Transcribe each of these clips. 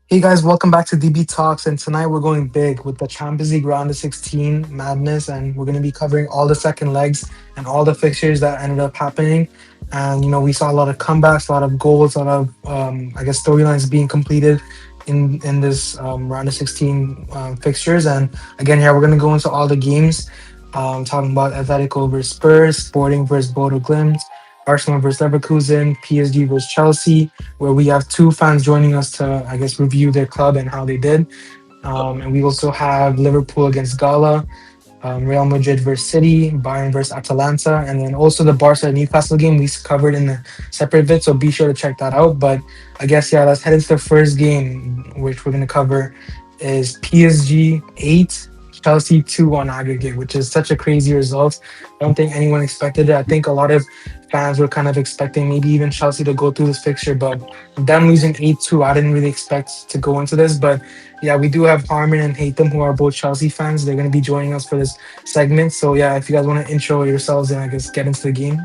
Hey guys, welcome back to DB Talks. And tonight we're going big with the Champions League round of 16 madness. And we're going to be covering all the second legs and all the fixtures that ended up happening. And, we saw a lot of comebacks, a lot of goals, a lot of, I guess, storylines being completed in this round of 16 fixtures. And again, here we're going to go into all the games, talking about Atletico versus Spurs, Sporting versus Bodø Glimt, Arsenal versus Leverkusen, PSG versus Chelsea, where we have two fans joining us to, I guess, review their club and how they did. And we also have Liverpool against Gala, Real Madrid versus City, Bayern versus Atalanta, and then also the Barca Newcastle game we covered in a separate vid. So be sure to check that out. But I guess yeah, let's head into the first game, which we're gonna cover is PSG 8. Chelsea 2 on aggregate, which is such a crazy result. I don't think anyone expected it. I think a lot of fans were kind of expecting maybe even Chelsea to go through this fixture, but them losing 8-2, I didn't really expect to go into this. But yeah, we do have Harmon and Hatem, who are both Chelsea fans. They're going to be joining us for this segment. So yeah, if you guys want to intro yourselves and I guess get into the game.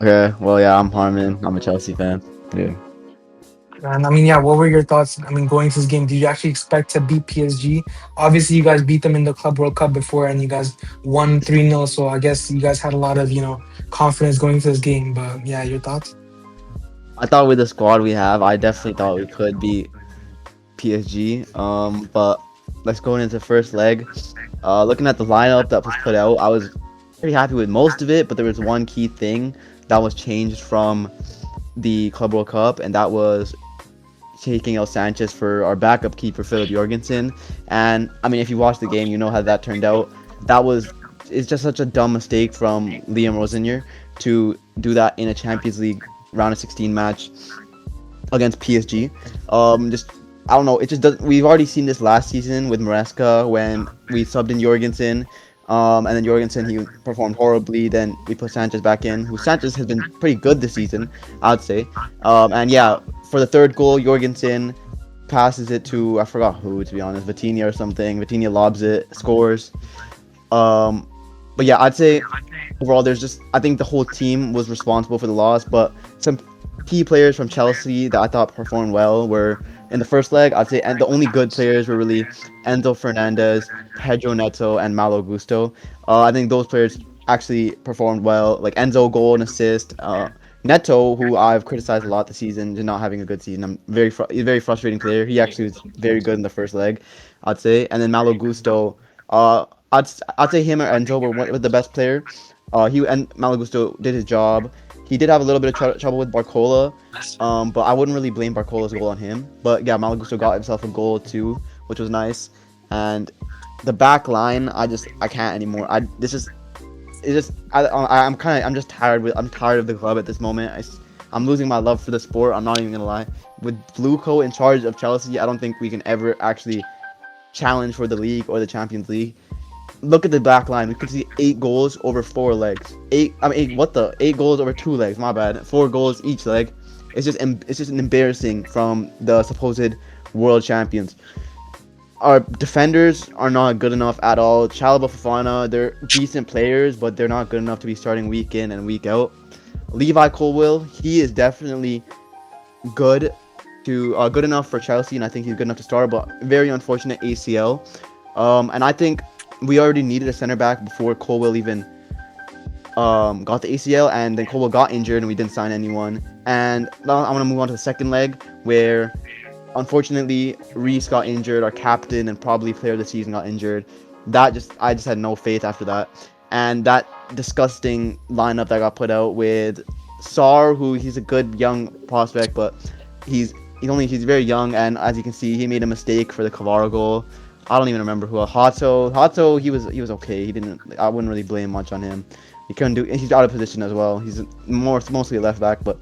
Okay, well, yeah, I'm Harmon. I'm a Chelsea fan. Yeah. And I mean, yeah, what were your thoughts? I mean, going to this game, did you actually expect to beat PSG? Obviously, you guys beat them in the Club World Cup before, and you guys won 3-0. So I guess you guys had a lot of confidence going into this game. But yeah, your thoughts? I thought with the squad we have, I definitely thought we could beat PSG. But let's go into the first leg. Looking at the lineup that was put out, I was pretty happy with most of it, but there was one key thing that was changed from the Club World Cup, and that was taking out Sanchez for our backup keeper, Philip Jorgensen. And I mean, if you watch the game, you know how that turned out. That was It's just such a dumb mistake from Liam Rosenior to do that in a Champions League round of 16 match against PSG. Just I don't know. It just does. We've already seen this last season with Maresca when we subbed in Jorgensen. And then Jorgensen, he performed horribly. Then we put Sanchez back in, who Sanchez has been pretty good this season, I'd say. And yeah, for the third goal, Jorgensen passes it to, I forgot who, to be honest, Vitinha or something. Vitinha lobs it, scores. Um, but yeah, I'd say overall, I think the whole team was responsible for the loss, but some key players from Chelsea that I thought performed well were in the first leg. I'd say, and the only good players were really Enzo Fernandez, Pedro Neto, and Malo Gusto. I think those players actually performed well. Like Enzo, goal and assist. Neto, who I've criticized a lot this season, just not having a good season. He's a very frustrating player. He actually was very good in the first leg, I'd say. And then Malo Gusto, uh, I'd I'd say him or Enzo were the best player. He and Malo Gusto did his job. He did have a little bit of trouble with Barcola, but I wouldn't really blame Barcola's goal on him. But yeah, Malo Gusto got himself a goal too, which was nice. And the back line, I can't anymore. I'm just I'm tired of the club at this moment. I'm losing my love for the sport. I'm not even gonna lie. With Bluco in charge of Chelsea, I don't think we can ever actually challenge for the league or the Champions League. Look at the back line. We could see 8 goals over 4 legs. Eight goals over 2 legs. My bad. 4 goals each leg. It's just embarrassing from the supposed world champions. Our defenders are not good enough at all. Chalobah, Fofana, they're decent players, but they're not good enough to be starting week in and week out. Levi Colwill, he is definitely good good enough for Chelsea, and I think he's good enough to start. But very unfortunate ACL. And I think we already needed a center back before Colwill even got the ACL, and then Colwill got injured, and we didn't sign anyone. And now I want to move on to the second leg, where unfortunately Reece got injured, our captain and probably player of the season got injured. I just had no faith after that, and that disgusting lineup that got put out with Sarr, who he's a good young prospect, but he's very young, and as you can see, he made a mistake for the Kvara goal. I don't even remember who. Hato, he was okay. I wouldn't really blame much on him. He couldn't do. He's out of position as well. He's mostly a left back, but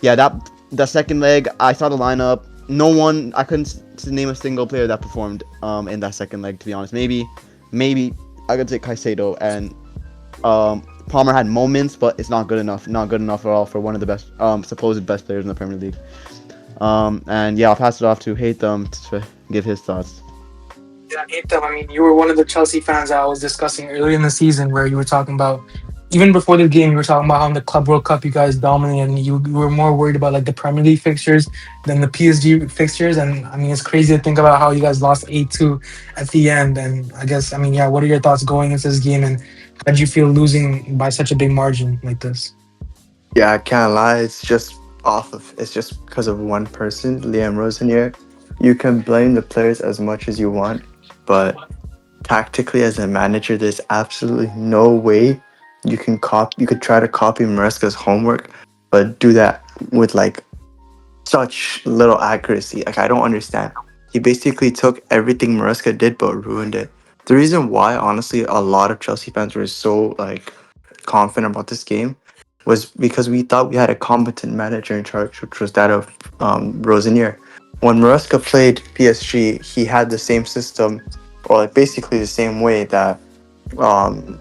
yeah, that second leg, I saw the lineup. No one, I couldn't name a single player that performed in that second leg. To be honest, maybe I could say Caicedo and Palmer had moments, but it's not good enough. Not good enough at all for one of the best supposed best players in the Premier League. And yeah, I'll pass it off to Hatem to give his thoughts. Yeah, Hatem, I mean, you were one of the Chelsea fans I was discussing earlier in the season where you were talking about even before the game, you were talking about how in the Club World Cup you guys dominated, and you were more worried about like the Premier League fixtures than the PSG fixtures. And I mean, it's crazy to think about how you guys lost 8-2 at the end. And I guess, I mean, yeah, what are your thoughts going into this game, and how did you feel losing by such a big margin like this? Yeah, I can't lie. It's just because of one person, Liam Rosenier. You can blame the players as much as you want, but tactically as a manager, there's absolutely no way you could try to copy Maresca's homework, but do that with like such little accuracy. Like I don't understand. He basically took everything Maresca did but ruined it. The reason why, honestly, a lot of Chelsea fans were so like confident about this game was because we thought we had a competent manager in charge, which was that of Rosenier. When Maresca played PSG, he had the same system, or like basically the same way that um,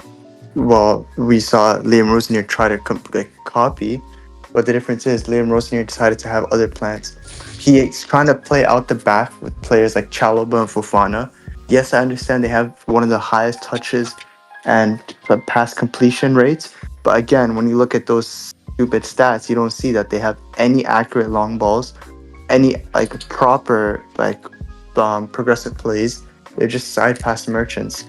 we saw Liam Rosenier try to like, copy, but the difference is Liam Rosenier decided to have other plans. He's trying to play out the back with players like Chalobah and Fofana. Yes, I understand they have one of the highest touches and pass completion rates, but again, when you look at those stupid stats, you don't see that they have any accurate long balls, any like proper like progressive plays. They're just side pass merchants.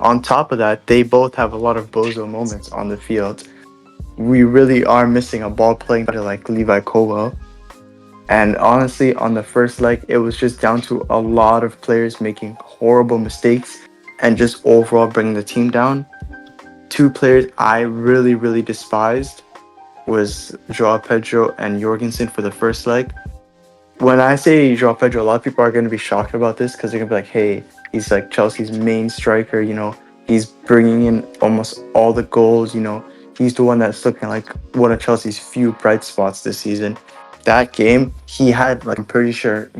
On top of that, they both have a lot of bozo moments on the field. We really are missing a ball playing like Levi Colwell. And honestly, on the first leg, it was just down to a lot of players making horrible mistakes and just overall bringing the team down. Two players I really, really despised was Joao Pedro and Jorgensen for the first leg. When I say Joao Pedro, a lot of people are going to be shocked about this because they're going to be like, hey, he's like Chelsea's main striker, he's bringing in almost all the goals, he's the one that's looking like one of Chelsea's few bright spots this season. That game, he had, like, I'm pretty sure,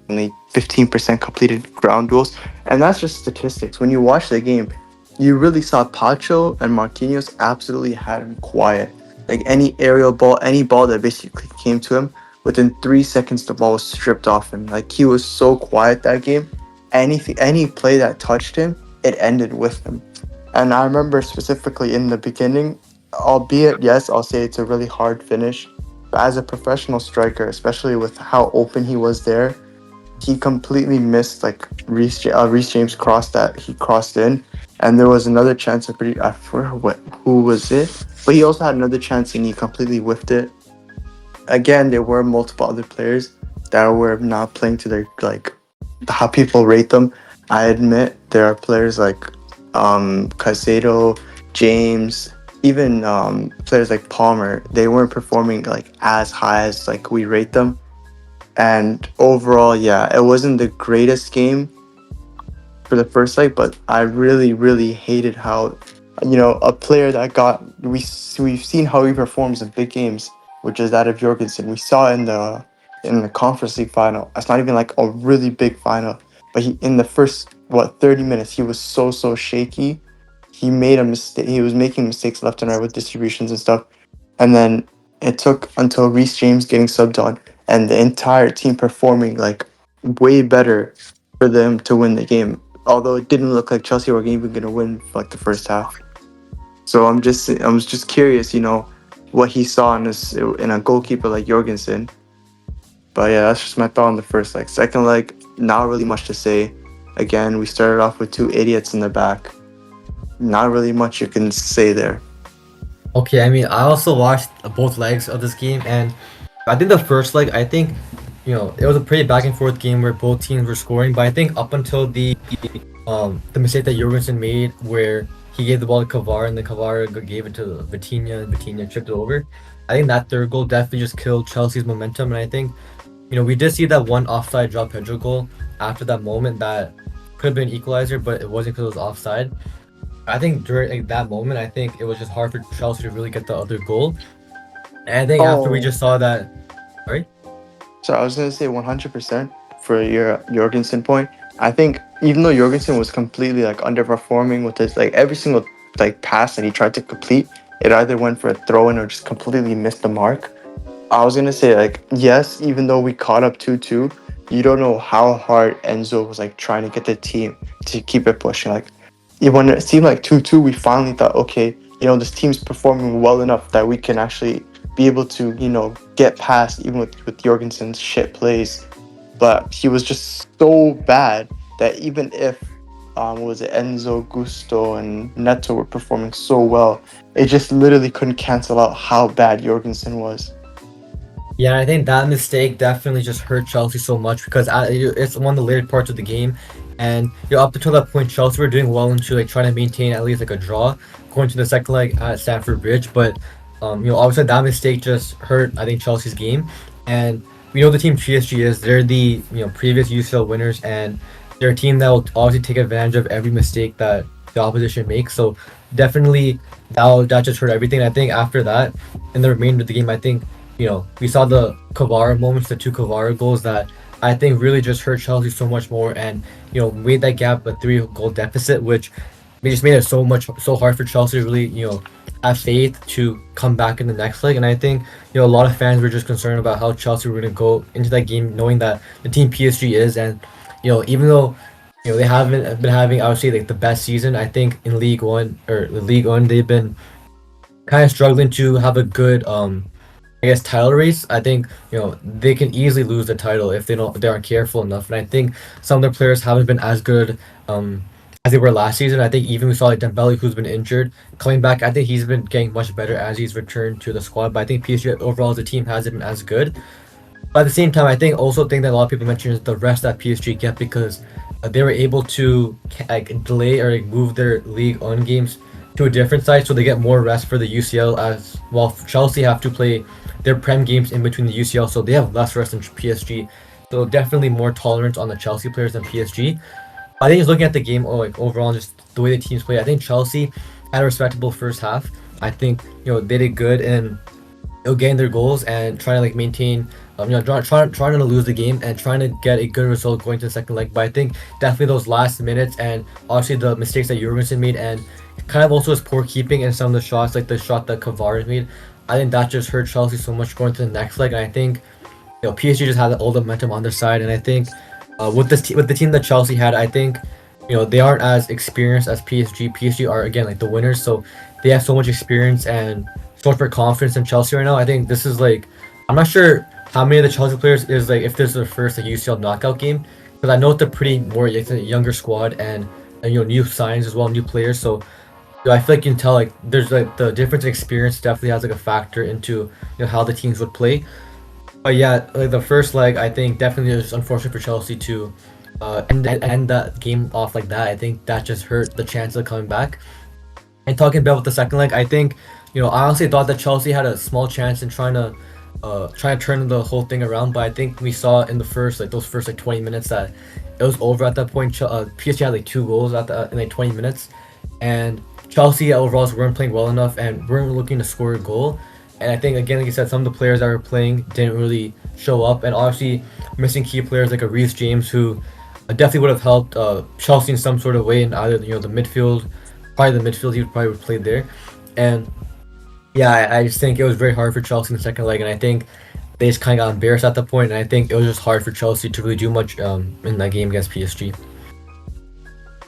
only 15% completed ground duels. And that's just statistics. When you watch the game, you really saw Pacho and Marquinhos absolutely had him quiet. Like any aerial ball, any ball that basically came to him, within 3 seconds the ball was stripped off him. Like he was so quiet that game. Any play that touched him, it ended with him. And I remember specifically in the beginning, albeit yes, I'll say it's a really hard finish. But as a professional striker, especially with how open he was there, he completely missed like Reece James cross that he crossed in, and there was another chance. I forgot who was it, but he also had another chance and he completely whiffed it. Again, there were multiple other players that were not playing to their like how people rate them. I admit there are players like Caicedo, James, even players like Palmer. They weren't performing like as high as like we rate them. And overall, yeah, it wasn't the greatest game for the first leg, but I really, really hated how, a player that we've seen how he performs in big games, which is that of Jorgensen. We saw in the Conference League final. It's not even like a really big final, but he in the first 30 minutes he was so shaky. He made a mistake. He was making mistakes left and right with distributions and stuff. And then it took until Reece James getting subbed on and the entire team performing like way better for them to win the game. Although it didn't look like Chelsea were even going to win for like the first half. So I was just curious, what he saw in a goalkeeper like Jorgensen. But yeah, that's just my thought on the first leg. Second leg, not really much to say. Again, we started off with two idiots in the back. Not really much you can say there. Okay, I mean, I also watched both legs of this game, and I think the first leg, I think, it was a pretty back and forth game where both teams were scoring. But I think up until the mistake that Jorgensen made, where he gave the ball to Kavar and then Kavar gave it to Vitinha and Vitinha chipped it over. I think that third goal definitely just killed Chelsea's momentum, and I think, we did see that one offside Joao Pedro goal after that moment that could have been an equalizer, but it wasn't because it was offside. I think during like, that moment, I think it was just hard for Chelsea to really get the other goal. And I think after we Oh, just saw that, sorry. so I was gonna say 100% for your Jorgensen point. I think even though Jorgensen was completely like underperforming with his like every single like pass that he tried to complete, it either went for a throw in or just completely missed the mark. I was gonna say like yes, even though we caught up 2-2, you don't know how hard Enzo was like trying to get the team to keep it pushing. Like when it seemed like 2-2, we finally thought, okay, this team's performing well enough that we can actually be able to, get past even with Jorgensen's shit plays. But he was just so bad that even if what was it, Enzo, Gusto, and Neto were performing so well, it just literally couldn't cancel out how bad Jorgensen was. Yeah, I think that mistake definitely just hurt Chelsea so much because it's one of the layered parts of the game, and up until that point, Chelsea were doing well into like trying to maintain at least like a draw going to the second leg at Stamford Bridge. But obviously that mistake just hurt I think Chelsea's game, and we know the team PSG is they're the previous UCL winners, and they're a team that will obviously take advantage of every mistake that the opposition makes. So definitely that just hurt everything. I think after that, in the remainder of the game, I think we saw the Kvara moments, the two Kvara goals that I think really just hurt Chelsea so much more, and made that gap a 3 goal deficit, which just made it so hard for Chelsea to really have faith to come back in the next leg. And I think a lot of fans were just concerned about how Chelsea were going to go into that game, knowing that the team PSG is, and even though they haven't been having, I would say, like the best season. I think in League One or the League One, they've been kind of struggling to have a good I guess title race. I think they can easily lose the title if they aren't careful enough. And I think some of their players haven't been as good as they were last season. I think even we saw like Dembele, who's been injured, coming back. I think he's been getting much better as he's returned to the squad. But I think PSG overall as a team hasn't been as good. But at the same time, I think that a lot of people mention is the rest that PSG get, because they were able to like delay or like, move their league on games to a different side, so they get more rest for the UCL, as well Chelsea have to play their Prem games in between the UCL, so they have less rest than PSG. So definitely more tolerance on the Chelsea players than PSG. I think just looking at the game, overall, just the way the teams play, I think Chelsea had a respectable first half. I think they did good in getting their goals and trying to like maintain, trying to lose the game and trying to get a good result going to the second leg. But I think definitely those last minutes and obviously the mistakes that Jurgensen made, and kind of also his poor keeping and some of the shots, like the shot that Kvara made, I think that just hurt Chelsea so much going to the next leg. And I think PSG just had all the momentum on their side, and I think with the team that Chelsea had, I think they aren't as experienced as PSG. PSG are again like the winners, so they have so much experience and so much more confidence in Chelsea right now. I think this is like, I'm not sure how many of the Chelsea players is like if this is their first like UCL knockout game, because I know it's a pretty more it's a younger squad, and new signs as well, new players. So I feel like you can tell like there's like the difference in experience definitely has like a factor into how the teams would play. But yeah, like the first leg, I think definitely is unfortunate for Chelsea to end that game off like that. I think that just hurt the chance of coming back. And talking about the second leg, I think I honestly thought that Chelsea had a small chance in trying to turn the whole thing around. But I think we saw in the first 20 minutes that it was over at that point. PSG had like 2 goals in like 20 minutes, and Chelsea overall weren't playing well enough and weren't looking to score a goal. And I think again, like you said, some of the players that were playing didn't really show up, and obviously missing key players like a Reece James, who definitely would have helped Chelsea in some sort of way in either the midfield, probably the midfield he would probably have played there. And yeah, I just think it was very hard for Chelsea in the second leg, and I think they just kind of got embarrassed at that point, and I think it was just hard for Chelsea to really do much in that game against PSG.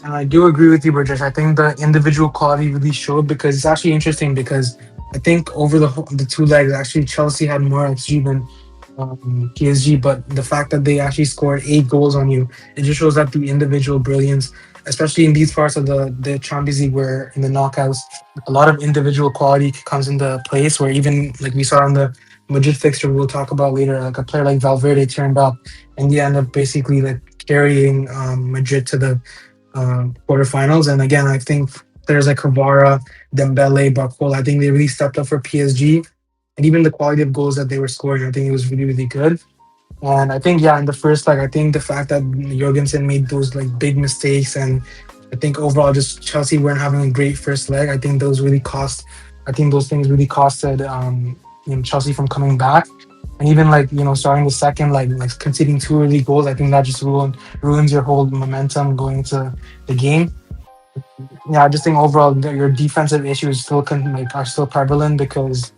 And I do agree with you, Burjesh. I think the individual quality really showed, because it's actually interesting because I think over the 2 legs, actually Chelsea had more XG than PSG, but the fact that they actually scored 8 goals on you, it just shows that the individual brilliance, especially in these parts of the Champions League where in the knockouts, a lot of individual quality comes into place, where even like we saw in the Madrid fixture we'll talk about later, like a player like Valverde turned up and he ended up basically like carrying Madrid to the quarterfinals. And again, I think players like Kvara, Dembele, Barcola, I think they really stepped up for PSG. And even the quality of goals that they were scoring, I think it was really, really good. And I think, yeah, in the first leg, I think the fact that Jorgensen made those like big mistakes, and I think overall just Chelsea weren't having a great first leg. I think those things really costed Chelsea from coming back. And even like starting the second, like conceding 2 early goals, I think that just ruins your whole momentum going into the game. Yeah, I just think overall your defensive issues still are still prevalent, because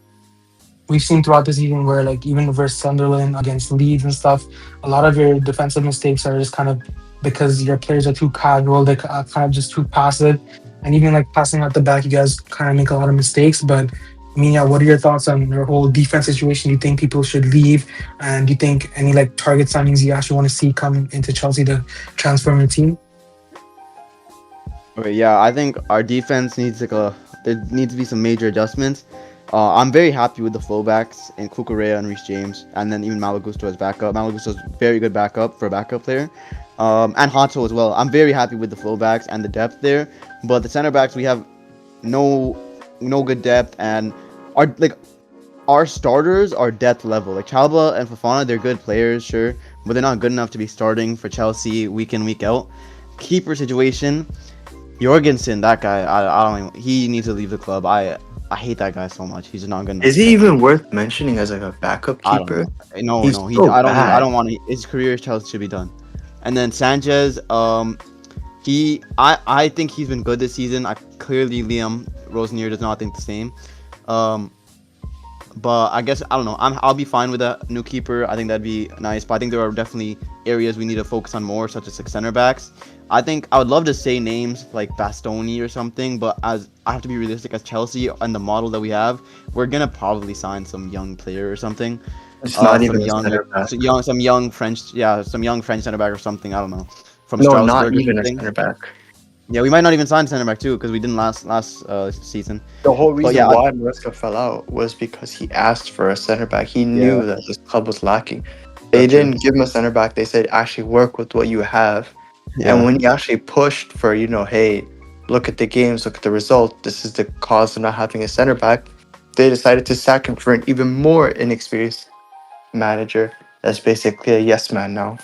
we've seen throughout the season where like even versus Sunderland, against Leeds and stuff, a lot of your defensive mistakes are just kind of because your players are too casual, they kind of just too passive, and even like passing out the back, you guys kind of make a lot of mistakes. But I mean, yeah, what are your thoughts on your whole defense situation? Do you think people should leave? And do you think any like target signings you actually want to see come into Chelsea to transform your team? Okay, yeah, I think our defense needs there needs to be some major adjustments. I'm very happy with the fullbacks in Kukurea and Reece James, and then even Malagusto as backup. Malagusto's very good backup for a backup player, and Hato as well. I'm very happy with the fullbacks and the depth there, but the center backs we have no no good depth, and our starters are depth level. Like Chalba and Fofana, they're good players, sure, but they're not good enough to be starting for Chelsea week in week out. Keeper situation. Jorgensen, that guy, I don't even, he needs to leave the club. I hate that guy so much. He's not good enough. Is he even worth mentioning as like a backup I don't keeper? know. No, He's no, so I bad. don't want to. His career at Chelsea should be done. And then Sanchez, I think he's been good this season. Clearly Liam Rosenior does not think the same. Um, but I guess I don't know. I'll be fine with a new keeper. I think that'd be nice. But I think there are definitely areas we need to focus on more, such as like center backs. I think I would love to say names like Bastoni or something, but as I have to be realistic as Chelsea and the model that we have, we're gonna probably sign some young player or something. It's not Some even a young, center back. some young French, yeah, some young French center back or something. I don't know, from No, not Strasbourg or even a something. center back. Yeah, we might not even sign center back too because we didn't last season. The whole But reason yeah, why Maresca fell out was because he asked for a center back. He yeah, knew that his club was lacking. They that's true. didn't give him a center back. They said actually work with what you have. And Yeah. when he actually pushed for, hey, look at the games, look at the result, this is the cause of not having a center back, they decided to sack him for an even more inexperienced manager. That's basically a yes man now.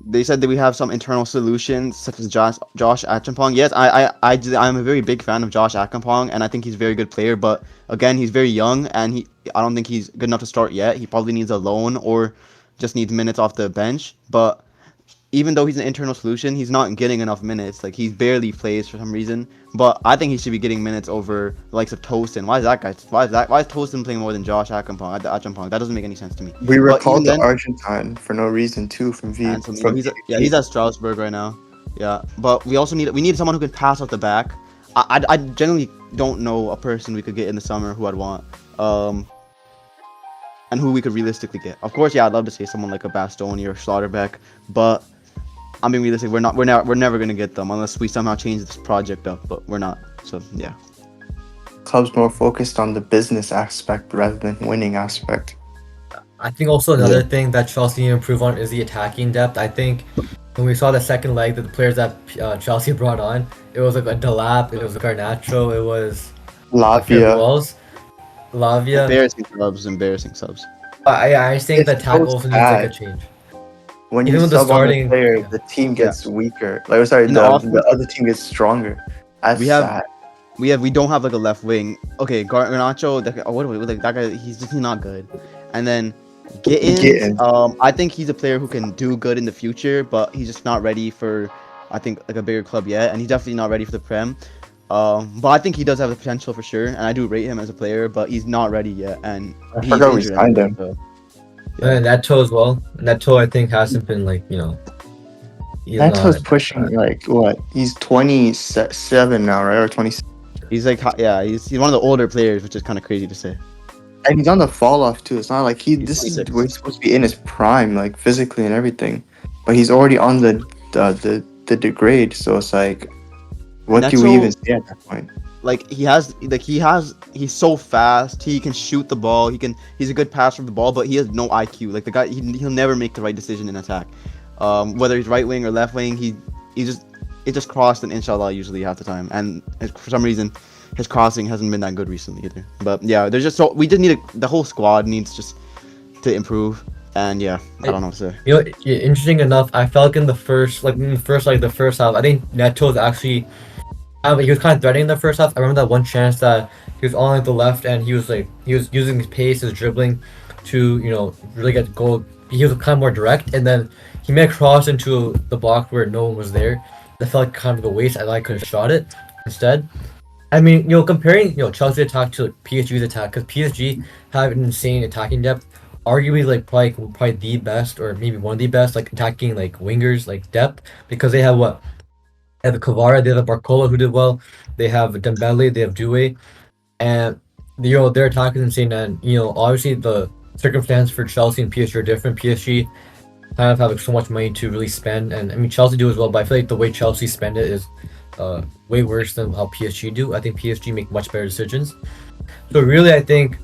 They said that we have some internal solutions, such as Josh Achampong. Yes, I'm a very big fan of Josh Achampong, and I think he's a very good player. But again, he's very young, and I don't think he's good enough to start yet. He probably needs a loan or just needs minutes off the bench. But even though he's an internal solution, he's not getting enough minutes. Like he barely plays for some reason. But I think he should be getting minutes over the likes of Tosin. Why is that guy? Why is Tosin playing more than Josh Achampong? That doesn't make any sense to me. We But even recalled the then, Argentine for no reason too and so from he's DBT. at Strasbourg right now. Yeah, but we need someone who can pass off the back. I generally don't know a person we could get in the summer who I'd want. And who we could realistically get. Of course, yeah, I'd love to say someone like a Bastoni or Schlotterbeck, but I'm being realistic. We're never gonna get them unless we somehow change this project up. But we're not. So yeah. Club's more focused on the business aspect rather than winning aspect. I think also another thing that Chelsea need to improve on is the attacking depth. I think when we saw the second leg, that the players that Chelsea brought on, it was like a Delap, it was a Garnacho, it was I forget who Lavia. else. Lavia. Embarrassing subs. I think the It's attack so also needs like a sad. change. When Even you with the sub on the starting, player, yeah. the team Yeah. gets weaker. Like, sorry, In the offense, the other team gets stronger. That's we have sad. we don't have like a left wing. Okay, Garnacho, that guy, he's just not good. And then Gittins, Gittins. I think he's a player who can do good in the future, but he's just not ready for, I think, like a bigger club yet, and he's definitely not ready for the Prem. But I think he does have the potential for sure, and I do rate him as a player, but he's not ready yet, and I he's forgot we injured. signed him. So, And Neto as well. Neto, I think, hasn't been like, he's Neto's not. pushing like what? He's 27 now, right? Or 26. he's like, yeah, he's one of the older players, which is kind of crazy to say. And he's on the fall off too. It's not like He's this is 26. where he's supposed to be in his prime, like physically and everything. But he's already on the degrade, so it's like what do we Neto, even say at that point? he's so fast. He can shoot the ball. He's a good passer of the ball, but he has no IQ. Like the guy, he'll never make the right decision in attack. Whether he's right wing or left wing, it just crossed and inshallah usually half the time. And for some reason, his crossing hasn't been that good recently either. But yeah, there's just we just need the whole squad needs just to improve. And yeah, I don't know what to say. Interesting enough, I felt like in the first half, I think Neto's actually. He was kind of threatening the first half. I remember that one chance that he was on like the left and he was using his pace, his dribbling, to really get goal. He was kind of more direct, and then he made a cross into the box where no one was there. That felt like kind of a waste. I could have shot it instead. I mean, comparing Chelsea attack to PSG's attack, because PSG have an insane attacking depth, arguably like probably the best or maybe one of the best like attacking like wingers like depth, because they have what They have Kvara, they have Barcola who did well. They have Dembele, they have Due, and their attack is insane. And obviously the circumstance for Chelsea and PSG are different. PSG kind of have like, so much money to really spend, and I mean Chelsea do as well. But I feel like the way Chelsea spend it is way worse than how PSG do. I think PSG make much better decisions. So really, I think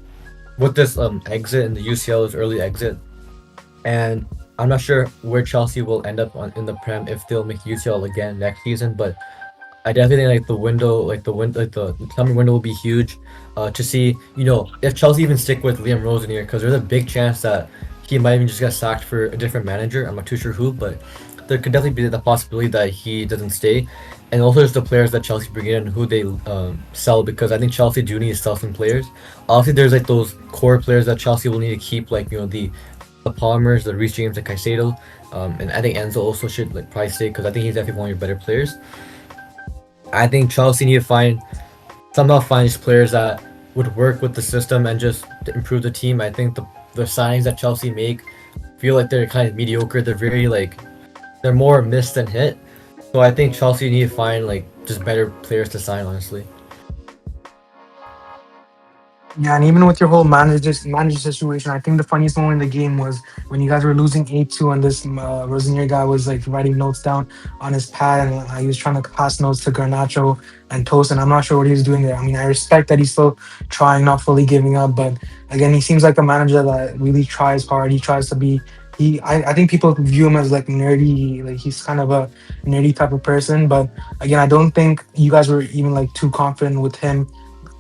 with this exit in the UCL is early exit, and I'm not sure where Chelsea will end up in the Prem if they'll make UCL again next season. But I definitely think like the summer window will be huge, to see if Chelsea even stick with Liam Rosen here, because there's a big chance that he might even just get sacked for a different manager. I'm not too sure who, but there could definitely be the possibility that he doesn't stay, and also just the players that Chelsea bring in, who they sell, because I think Chelsea do need to sell some players. Obviously, there's like those core players that Chelsea will need to keep, like the Palmers, the Reece James, the Caicedo, and I think Enzo also should like probably stay, because I think he's definitely one of your better players. I think Chelsea need to somehow find these players that would work with the system and just to improve the team. I think the signings that Chelsea make feel like they're kind of mediocre. They're very like they're more miss than hit. So I think Chelsea need to find like just better players to sign. Honestly, Yeah, and even with your whole manager situation, I think the funniest moment in the game was when you guys were losing 8-2, and this Rosenier guy was like writing notes down on his pad, and he was trying to pass notes to Garnacho and Toast, and I'm not sure what he was doing there. I mean, I respect that he's still trying, not fully giving up, but again, he seems like a manager that really tries hard. He tries to be. I think people view him as like nerdy, like he's kind of a nerdy type of person. But again, I don't think you guys were even like too confident with him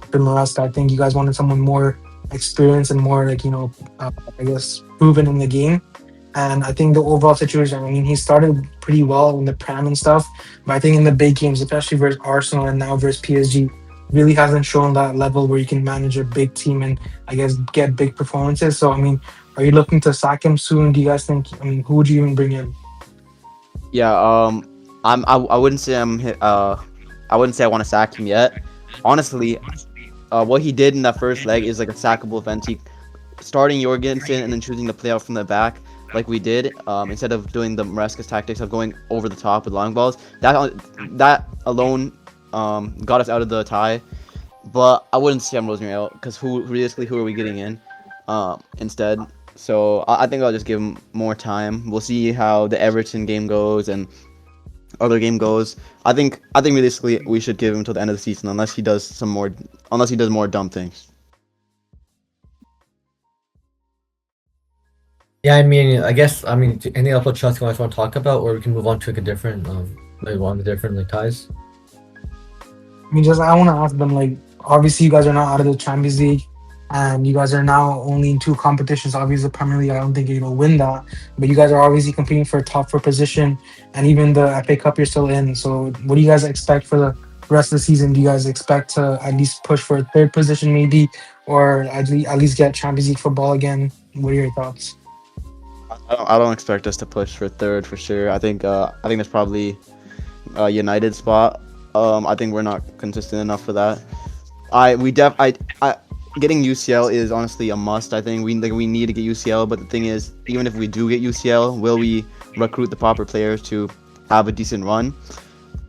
than Maresca. I think you guys wanted someone more experienced and more like I guess proven in the game. And I think the overall situation, I mean, he started pretty well in the Prem and stuff, but I think in the big games, especially versus Arsenal and now versus PSG, really hasn't shown that level where you can manage a big team and I guess get big performances. So I mean, are you looking to sack him soon? Do you guys think? I mean, who would you even bring in? Yeah, I wouldn't say I wouldn't say I want to sack him yet. Honestly, what he did in that first leg is like a sackable event. He starting Jorgensen and then choosing to play out from the back like we did, instead of doing the Maresca's tactics of going over the top with long balls. That alone got us out of the tie. But I wouldn't say I'm losing out, because who are we getting in instead? So I think I'll just give him more time. We'll see how the Everton game goes and other game goes. I think realistically we should give him until the end of the season, unless he does more dumb things. yeah. I mean, anything else about Chelsea you guys want to talk about, or we can move on to like a different like one of the different like ties. I mean, just I want to ask them like, obviously you guys are now out of the Champions League, and you guys are now only in two competitions. Obviously, the Premier League, I don't think you're gonna win that, but you guys are obviously competing for a top four position, and even the FA Cup you're still in. So, what do you guys expect for the rest of the season? Do you guys expect to at least push for a third position, maybe, or at least get Champions League football again? What are your thoughts? I don't expect us to push for third for sure. I think that's probably a United spot. I think we're not consistent enough for that. I getting UCL is honestly a must. I think we need to get UCL, but the thing is, even if we do get UCL, will we recruit the proper players to have a decent run?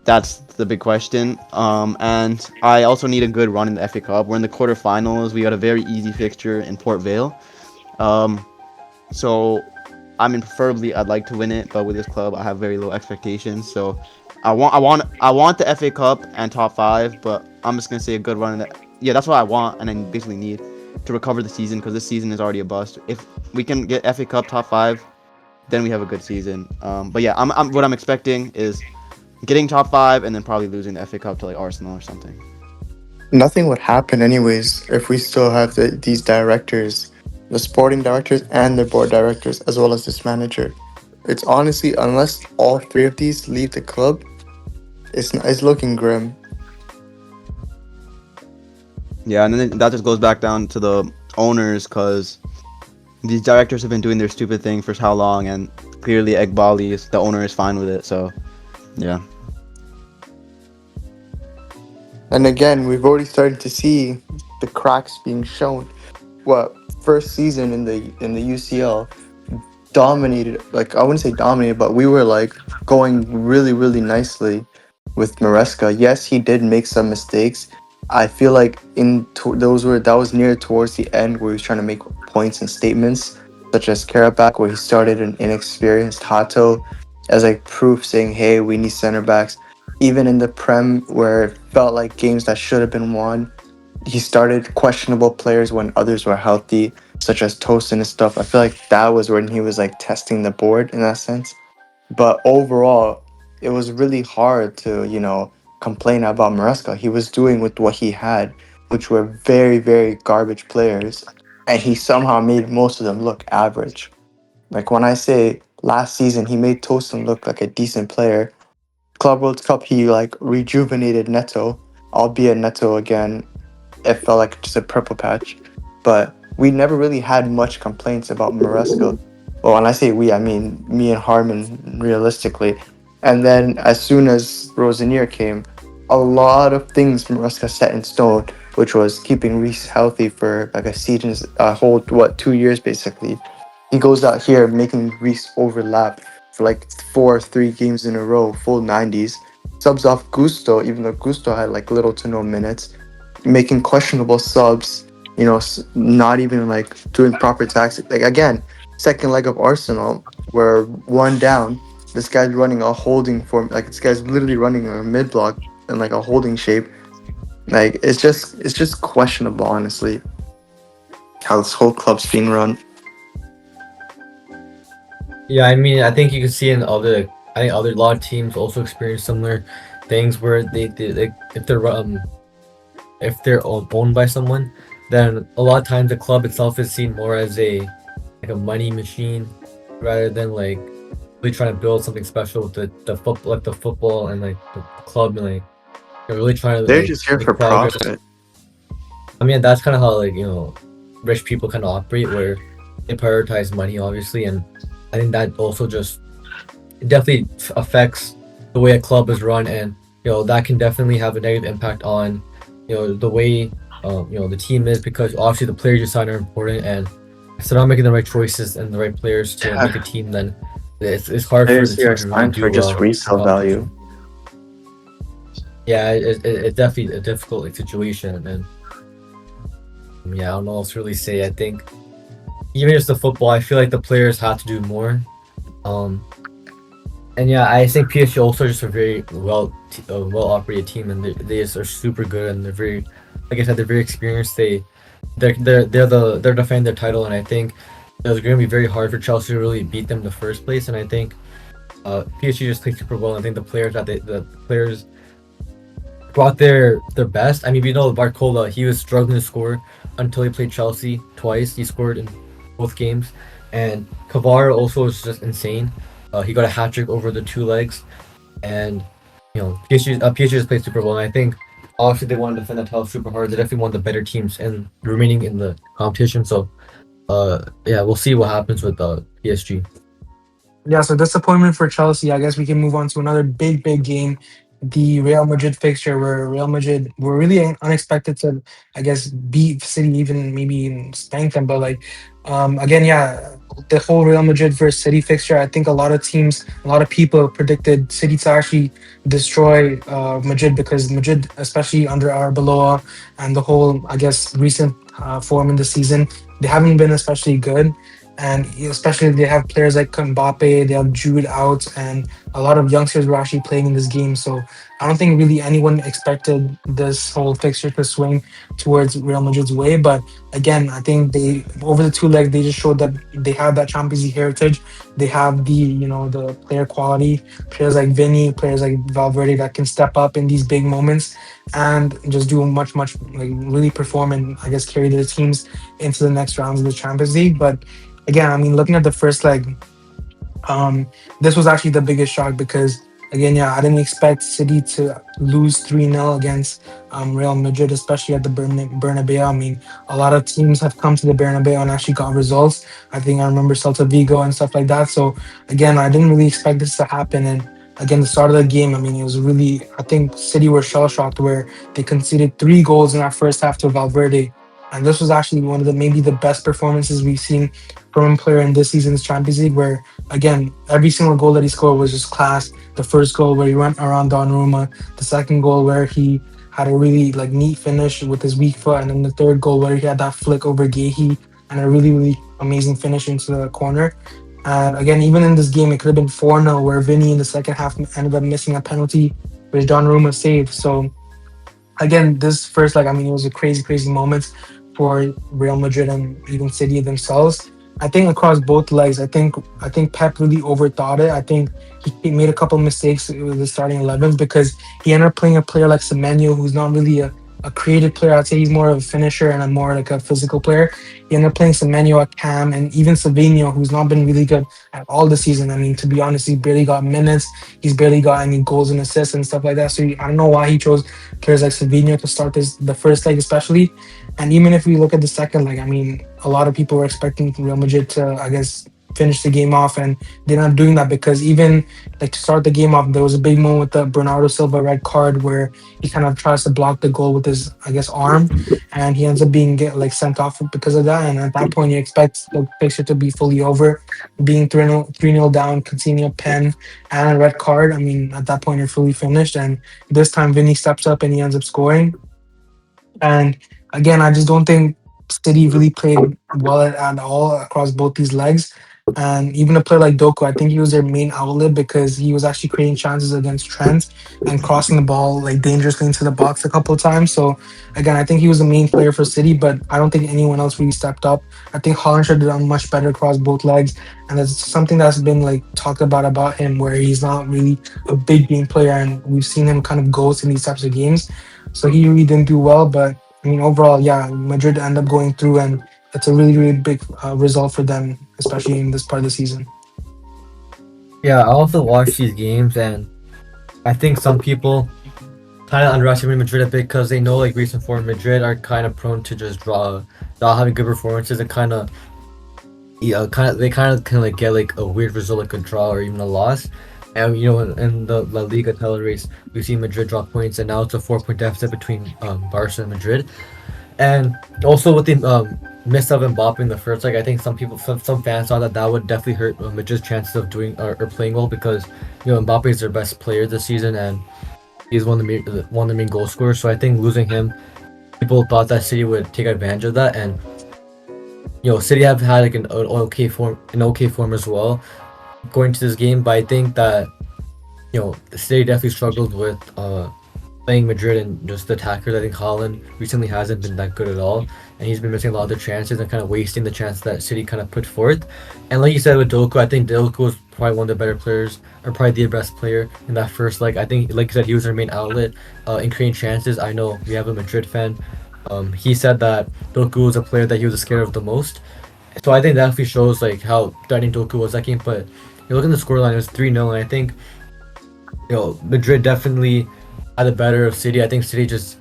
That's the big question. And I also need a good run in the FA Cup. We're in the quarterfinals. We got a very easy fixture in Port Vale. Um, so preferably I'd like to win it, but with this club I have very low expectations. So I want the FA Cup and top five, but I'm just gonna say a good run in the. Yeah, that's what I want, and I basically need to recover the season, because this season is already a bust. If we can get FA Cup top five, then we have a good season. But yeah, what I'm expecting is getting top five and then probably losing the FA Cup to like Arsenal or something. Nothing would happen anyways if we still have these directors, the sporting directors and the board directors, as well as this manager. It's honestly, unless all three of these leave the club, it's looking grim. Yeah, and then that just goes back down to the owners, because these directors have been doing their stupid thing for how long, and clearly the owner is fine with it. So yeah. And again, we've already started to see the cracks being shown. What first season in the UCL dominated, like I wouldn't say dominated, but we were like going really really nicely. with Maresca. Yes, he did make some mistakes. I feel like that was near towards the end where he was trying to make points and statements, such as Karabakh, where he started an inexperienced Hato as like proof, saying, "Hey, we need center backs." Even in the Prem, where it felt like games that should have been won, he started questionable players when others were healthy, such as Tosin and stuff. I feel like that was when he was like testing the board in that sense. But overall, it was really hard to, complain about Maresca. He was doing with what he had, which were very, very garbage players, and he somehow made most of them look average. Like when I say last season, he made Tosin look like a decent player. Club World Cup, he like rejuvenated Neto, albeit Neto again it felt like just a purple patch. But we never really had much complaints about Maresca. Well, when I say we, I mean me and Harmon, realistically. And then as soon as Rosenier came, a lot of things Maresca set in stone, which was keeping Reese healthy for like a season's whole 2 years basically. He goes out here making Reese overlap for like 3 games in a row, full 90s. Subs off Gusto, even though Gusto had like little to no minutes, making questionable subs, not even like doing proper tactics. Like again, second leg of Arsenal, we're one down. This guy's running a holding form. Like this guy's literally running a mid block in like a holding shape. Like it's just questionable, honestly, how this whole club's being run. Yeah, I mean, I think you can see in other, I think other a lot of teams also experience similar things where they like if they're owned by someone, then a lot of times the club itself is seen more as a money machine rather than like really trying to build something special with the football, like the football and like the club, and like they're really trying to They're like just here make for progress. profit. I mean, that's kind of how like rich people kind of operate, where they prioritize money, obviously, and I think that also just it definitely affects the way a club is run, and that can definitely have a negative impact on the way the team is, because obviously the players you sign are important, and if they're not making the right choices and the right players to make a team, then it's hard for the Players here team are to really signed for do just well in resale value. competition. Yeah, it's definitely a difficult like situation, and yeah, I don't know what else to really say. I think even just the football, I feel like the players have to do more. Um, and yeah, I think PSG also just a very well operated team, and they just are super good, and they're very, like I said, they're very experienced. They're defending their title, and I think it was going to be very hard for Chelsea to really beat them in the first place. And I think PSG just played super well. And I think the players brought their best. I mean, we know Barcola, he was struggling to score until he played Chelsea twice. He scored in both games, and Cavara also was just insane. He got a hat trick over the 2 legs, and PSG just played super well. And I think obviously they want to defend the title super hard. They're definitely one of the better teams and remaining in the competition. So yeah, we'll see what happens with PSG. Yeah, so disappointment for Chelsea. I guess we can move on to another big game, the Real Madrid fixture, where Real Madrid were really unexpected to, I guess, beat City, even maybe even spank them. But like, again, yeah, the whole Real Madrid versus City fixture. I think a lot of teams, a lot of people predicted City to actually destroy Madrid, because Madrid, especially under Arbeloa and the whole, I guess, recent form in the season, they haven't been especially good, and especially they have players like Mbappe, they have Jude out, and a lot of youngsters were actually playing in this game. So I don't think really anyone expected this whole fixture to swing towards Real Madrid's way. But again, I think they over the 2 legs they just showed that they have that Champions League heritage. They have the player quality, players like Vinny, players like Valverde that can step up in these big moments and just do much like really perform and I guess carry their teams into the next rounds of the Champions League. But again, I mean, looking at the first leg, this was actually the biggest shock because, again, yeah, I didn't expect City to lose 3-0 against Real Madrid, especially at the Bernabeu. I mean, a lot of teams have come to the Bernabeu and actually got results. I think I remember Celta Vigo and stuff like that. So, again, I didn't really expect this to happen. And again, the start of the game, I mean, it was really, I think City were shell shocked where they conceded 3 goals in our first half to Valverde. And this was actually one of the maybe the best performances we've seen from a player in this season's Champions League, where again every single goal that he scored was just class. The first goal where he went around Donnarumma, the second goal where he had a really like neat finish with his weak foot, and then the third goal where he had that flick over Gehi and a really amazing finish into the corner. And again, even in this game, it could have been 4-0, where Vinny in the second half ended up missing a penalty, which Donnarumma saved. So again, this first leg, I mean, it was a crazy moment for Real Madrid and even City themselves. I think across both legs, I think Pep really overthought it. I think he made a couple mistakes with the starting 11 because he ended up playing a player like Semenyo, who's not really a creative player. I'd say he's more of a finisher and a more like a physical player. He ended up playing Semenyo at Cam and even Savinho, who's not been really good at all this season. I mean, to be honest, he barely got minutes. He's barely got any goals and assists and stuff like that. So I don't know why he chose players like Savinho to start the first leg, especially. And even if we look at the second leg, I mean, a lot of people were expecting Real Madrid to, I guess, finish the game off, and they're not doing that because even like to start the game off, there was a big moment with the Bernardo Silva red card where he kind of tries to block the goal with his, I guess, arm, and he ends up being like sent off because of that. And at that point, you expect the picture to be fully over, being 3-0 down, conceding a pen and a red card. I mean, at that point, you're fully finished. And this time, Vinny steps up and he ends up scoring. And again, I just don't think City really played well at all across both these legs. And even a player like Doku, I think he was their main outlet because he was actually creating chances against Trent and crossing the ball like dangerously into the box a couple of times. So again, I think he was the main player for City, but I don't think anyone else really stepped up. I think Holland should have done much better across both legs, and that's something that's been like talked about him, where he's not really a big game player, and we've seen him kind of ghost in these types of games. So he really didn't do well, but I mean, overall, yeah, Madrid end up going through, and it's a really big result for them, especially in this part of the season. Yeah, I also watched these games, and I think some people kind of underestimate Madrid a bit because they know like recent form Madrid are kind of prone to just not having good performances and they kind of can like get like a weird result like a draw or even a loss. And you know, in the La Liga title race, we've seen Madrid drop points, and now it's a 4-point deficit between Barca and Madrid. And also with the miss of Mbappe in the first, like I think some fans thought that would definitely hurt Madrid's chances of doing or playing well because you know Mbappe is their best player this season and he's one of the main goal scorers. So I think losing him, people thought that City would take advantage of that, and you know City have had like an okay form as well going to this game, but I think that you know City definitely struggled with playing Madrid and just the attackers. I think Haaland recently hasn't been that good at all, and he's been missing a lot of their chances and kind of wasting the chance that City kind of put forth. And like you said with Doku, I think Doku was probably one of the better players, or probably the best player in that first leg. I think, like you said, he was their main outlet in creating chances. I know we have a Madrid fan. He said that Doku was a player that he was scared of the most. So I think that definitely shows like how threatening Doku was that game. But you look at the scoreline, it was 3-0, and I think you know Madrid definitely had the better of City. I think City just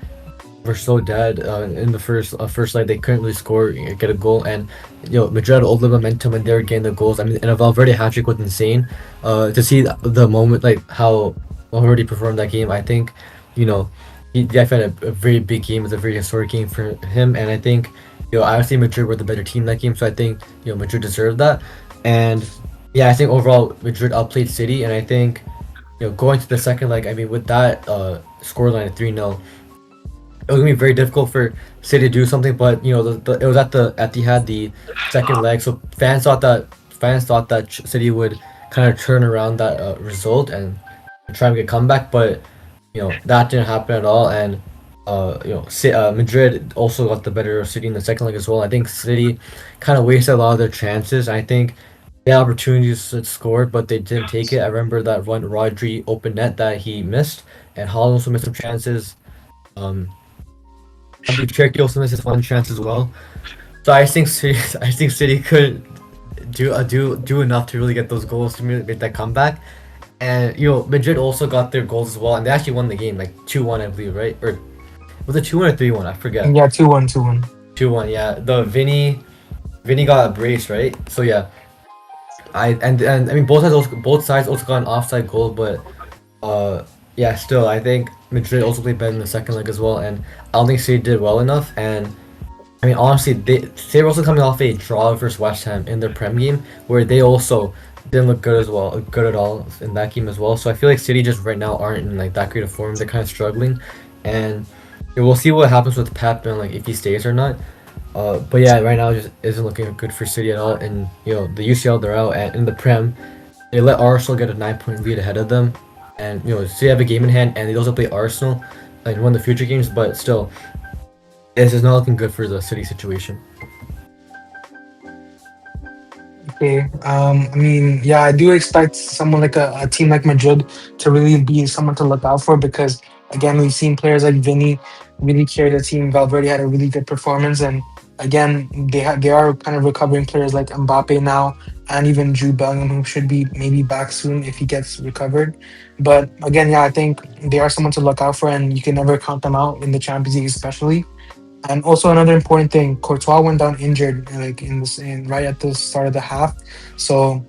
were so dead in the first leg. They couldn't really score, get a goal, and you know Madrid had all the momentum when they were getting the goals. I mean, and a Valverde hat trick was insane. To see the moment like how Valverde performed that game, I think you know he definitely had a very big game. It was a very historic game for him, and I think you know obviously Madrid were the better team that game, so I think you know Madrid deserved that. And yeah, I think overall Madrid outplayed City, and I think you know going to the second leg, I mean with that scoreline of 3-0, it was gonna be very difficult for City to do something. But you know it was at the second leg, so fans thought that City would kind of turn around that result and try and get a comeback, but you know that didn't happen at all. And you know Madrid also got the better of City in the second leg as well. I think City kind of wasted a lot of their chances. I think they had opportunities to score, but they didn't take it. I remember that one Rodri open net that he missed, and Haaland also missed some chances. I think Cherky also missed his one chance as well. So I think City could do enough to really get those goals to make that comeback. And you know Madrid also got their goals as well, and they actually won the game like 2-1, I believe, right? Or was it 2-1 or 3-1? I forget. Yeah, 2-1, 2-1. 2-1, yeah. The Vinny got a brace, right? So yeah. I mean both sides also got an offside goal, but yeah, still I think Madrid also played better in the second leg as well, and I don't think City did well enough. And I mean, honestly, they were also coming off a draw versus West Ham in their Prem game, where they also didn't look good as well, good at all in that game as well. So I feel like City just right now aren't in like that great of form. They're kind of struggling, and we'll see what happens with Pep and like if he stays or not. But yeah, right now it just isn't looking good for City at all. And the UCL they're out, and in the Prem they let Arsenal get a 9 point lead ahead of them, and City have a game in hand, and they also play Arsenal in one of the future games. But still, this is not looking good for the City situation. Okay. I mean, yeah, I do expect someone like a team like Madrid to really be someone to look out for because again, we've seen players like Vinny really carry the team. Valverde had a really good performance, and again, they are kind of recovering players like Mbappe now, and even Jude Bellingham, who should be maybe back soon if he gets recovered. But again, yeah, I think they are someone to look out for, and you can never count them out in the Champions League, especially. And also another important thing, Courtois went down injured like right at the start of the half. So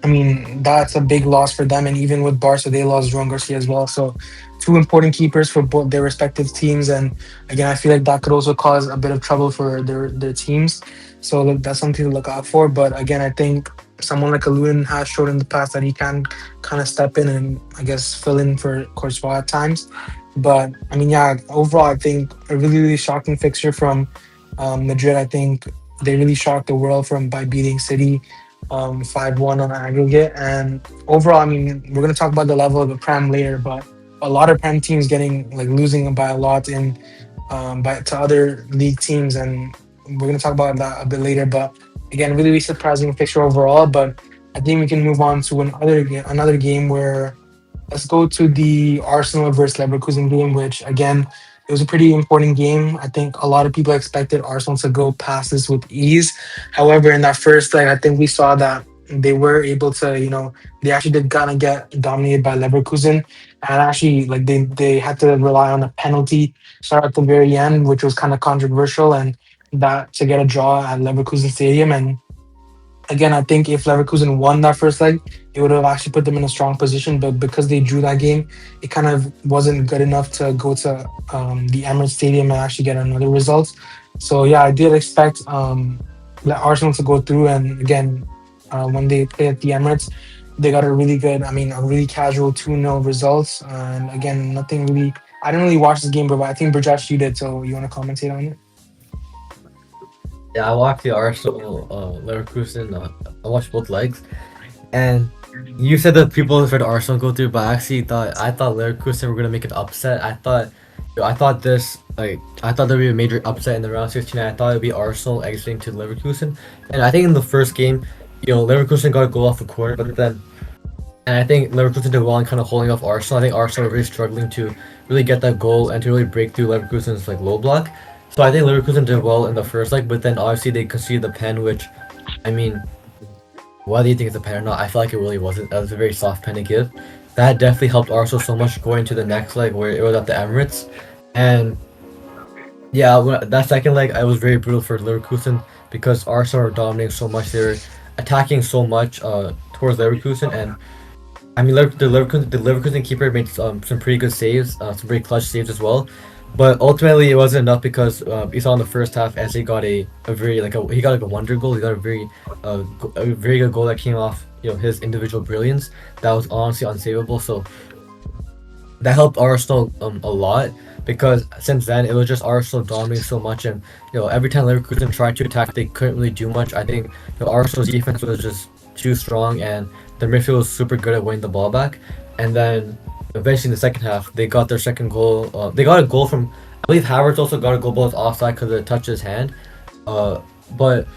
I mean, that's a big loss for them. And even with Barca, they lost Joan Garcia as well. So, two important keepers for both their respective teams. And again, I feel like that could also cause a bit of trouble for their teams. So, look, that's something to look out for. But again, I think someone like a Lewin has shown in the past that he can kind of step in and I guess fill in for Courtois at times. But I mean, yeah, overall, I think a really, really shocking fixture from Madrid. I think they really shocked the world from by beating City 5-1 on aggregate. And overall, I mean, we're gonna talk about the level of the Prem later, but a lot of Prem teams getting like losing by a lot in by to other league teams, and we're gonna talk about that a bit later. But again, really, really surprising fixture overall. But I think we can move on to another game where let's go to the Arsenal versus Leverkusen game, which again, it was a pretty important game. I think a lot of people expected Arsenal to go past this with ease. However, in that first leg, I think we saw that they were able to, they actually did kind of get dominated by Leverkusen. And actually, like they had to rely on a penalty start at the very end, which was kind of controversial, and that to get a draw at Leverkusen Stadium. And again, I think if Leverkusen won that first leg, it would have actually put them in a strong position. But because they drew that game, it kind of wasn't good enough to go to the Emirates Stadium and actually get another result. So yeah, I did expect Arsenal to go through. And again, when they played at the Emirates, they got a really good, I mean, a really casual 2-0 results. And again, nothing really. I didn't really watch this game, but I think Burjash, you did. So you want to commentate on it? Yeah, I watched the Arsenal Leverkusen. I watched both legs, and you said that people for the Arsenal go through, but I thought Leverkusen were gonna make an upset. I thought there'd be a major upset in the round 16. I thought it'd be Arsenal exiting to Leverkusen, and I think in the first game, Leverkusen got a goal off the corner, but then. And I think Leverkusen did well in kind of holding off Arsenal. I think Arsenal were really struggling to really get that goal and to really break through Leverkusen's like low block. So I think Leverkusen did well in the first leg, but then obviously they conceded the pen, which, I mean, whether you think it's a pen or not, I feel like it really wasn't. That was a very soft pen to give. That definitely helped Arsenal so much going to the next leg where it was at the Emirates. And yeah, that second leg, I was very brutal for Leverkusen because Arsenal were dominating so much. They were attacking so much towards Leverkusen. And I mean, the Leverkusen keeper made some pretty good saves, some pretty clutch saves as well. But ultimately, it wasn't enough because you saw in the first half, Eze got a very he got like a wonder goal. He got a very good goal that came off his individual brilliance. That was honestly unsavable. So that helped Arsenal a lot because since then it was just Arsenal dominating so much, and every time Leverkusen tried to attack, they couldn't really do much. I think Arsenal's defense was just too strong, and the midfield was super good at winning the ball back. And then eventually in the second half, they got their second goal. They got a goal from, I believe Havertz also got a goal, but it was offside because it touched his hand. But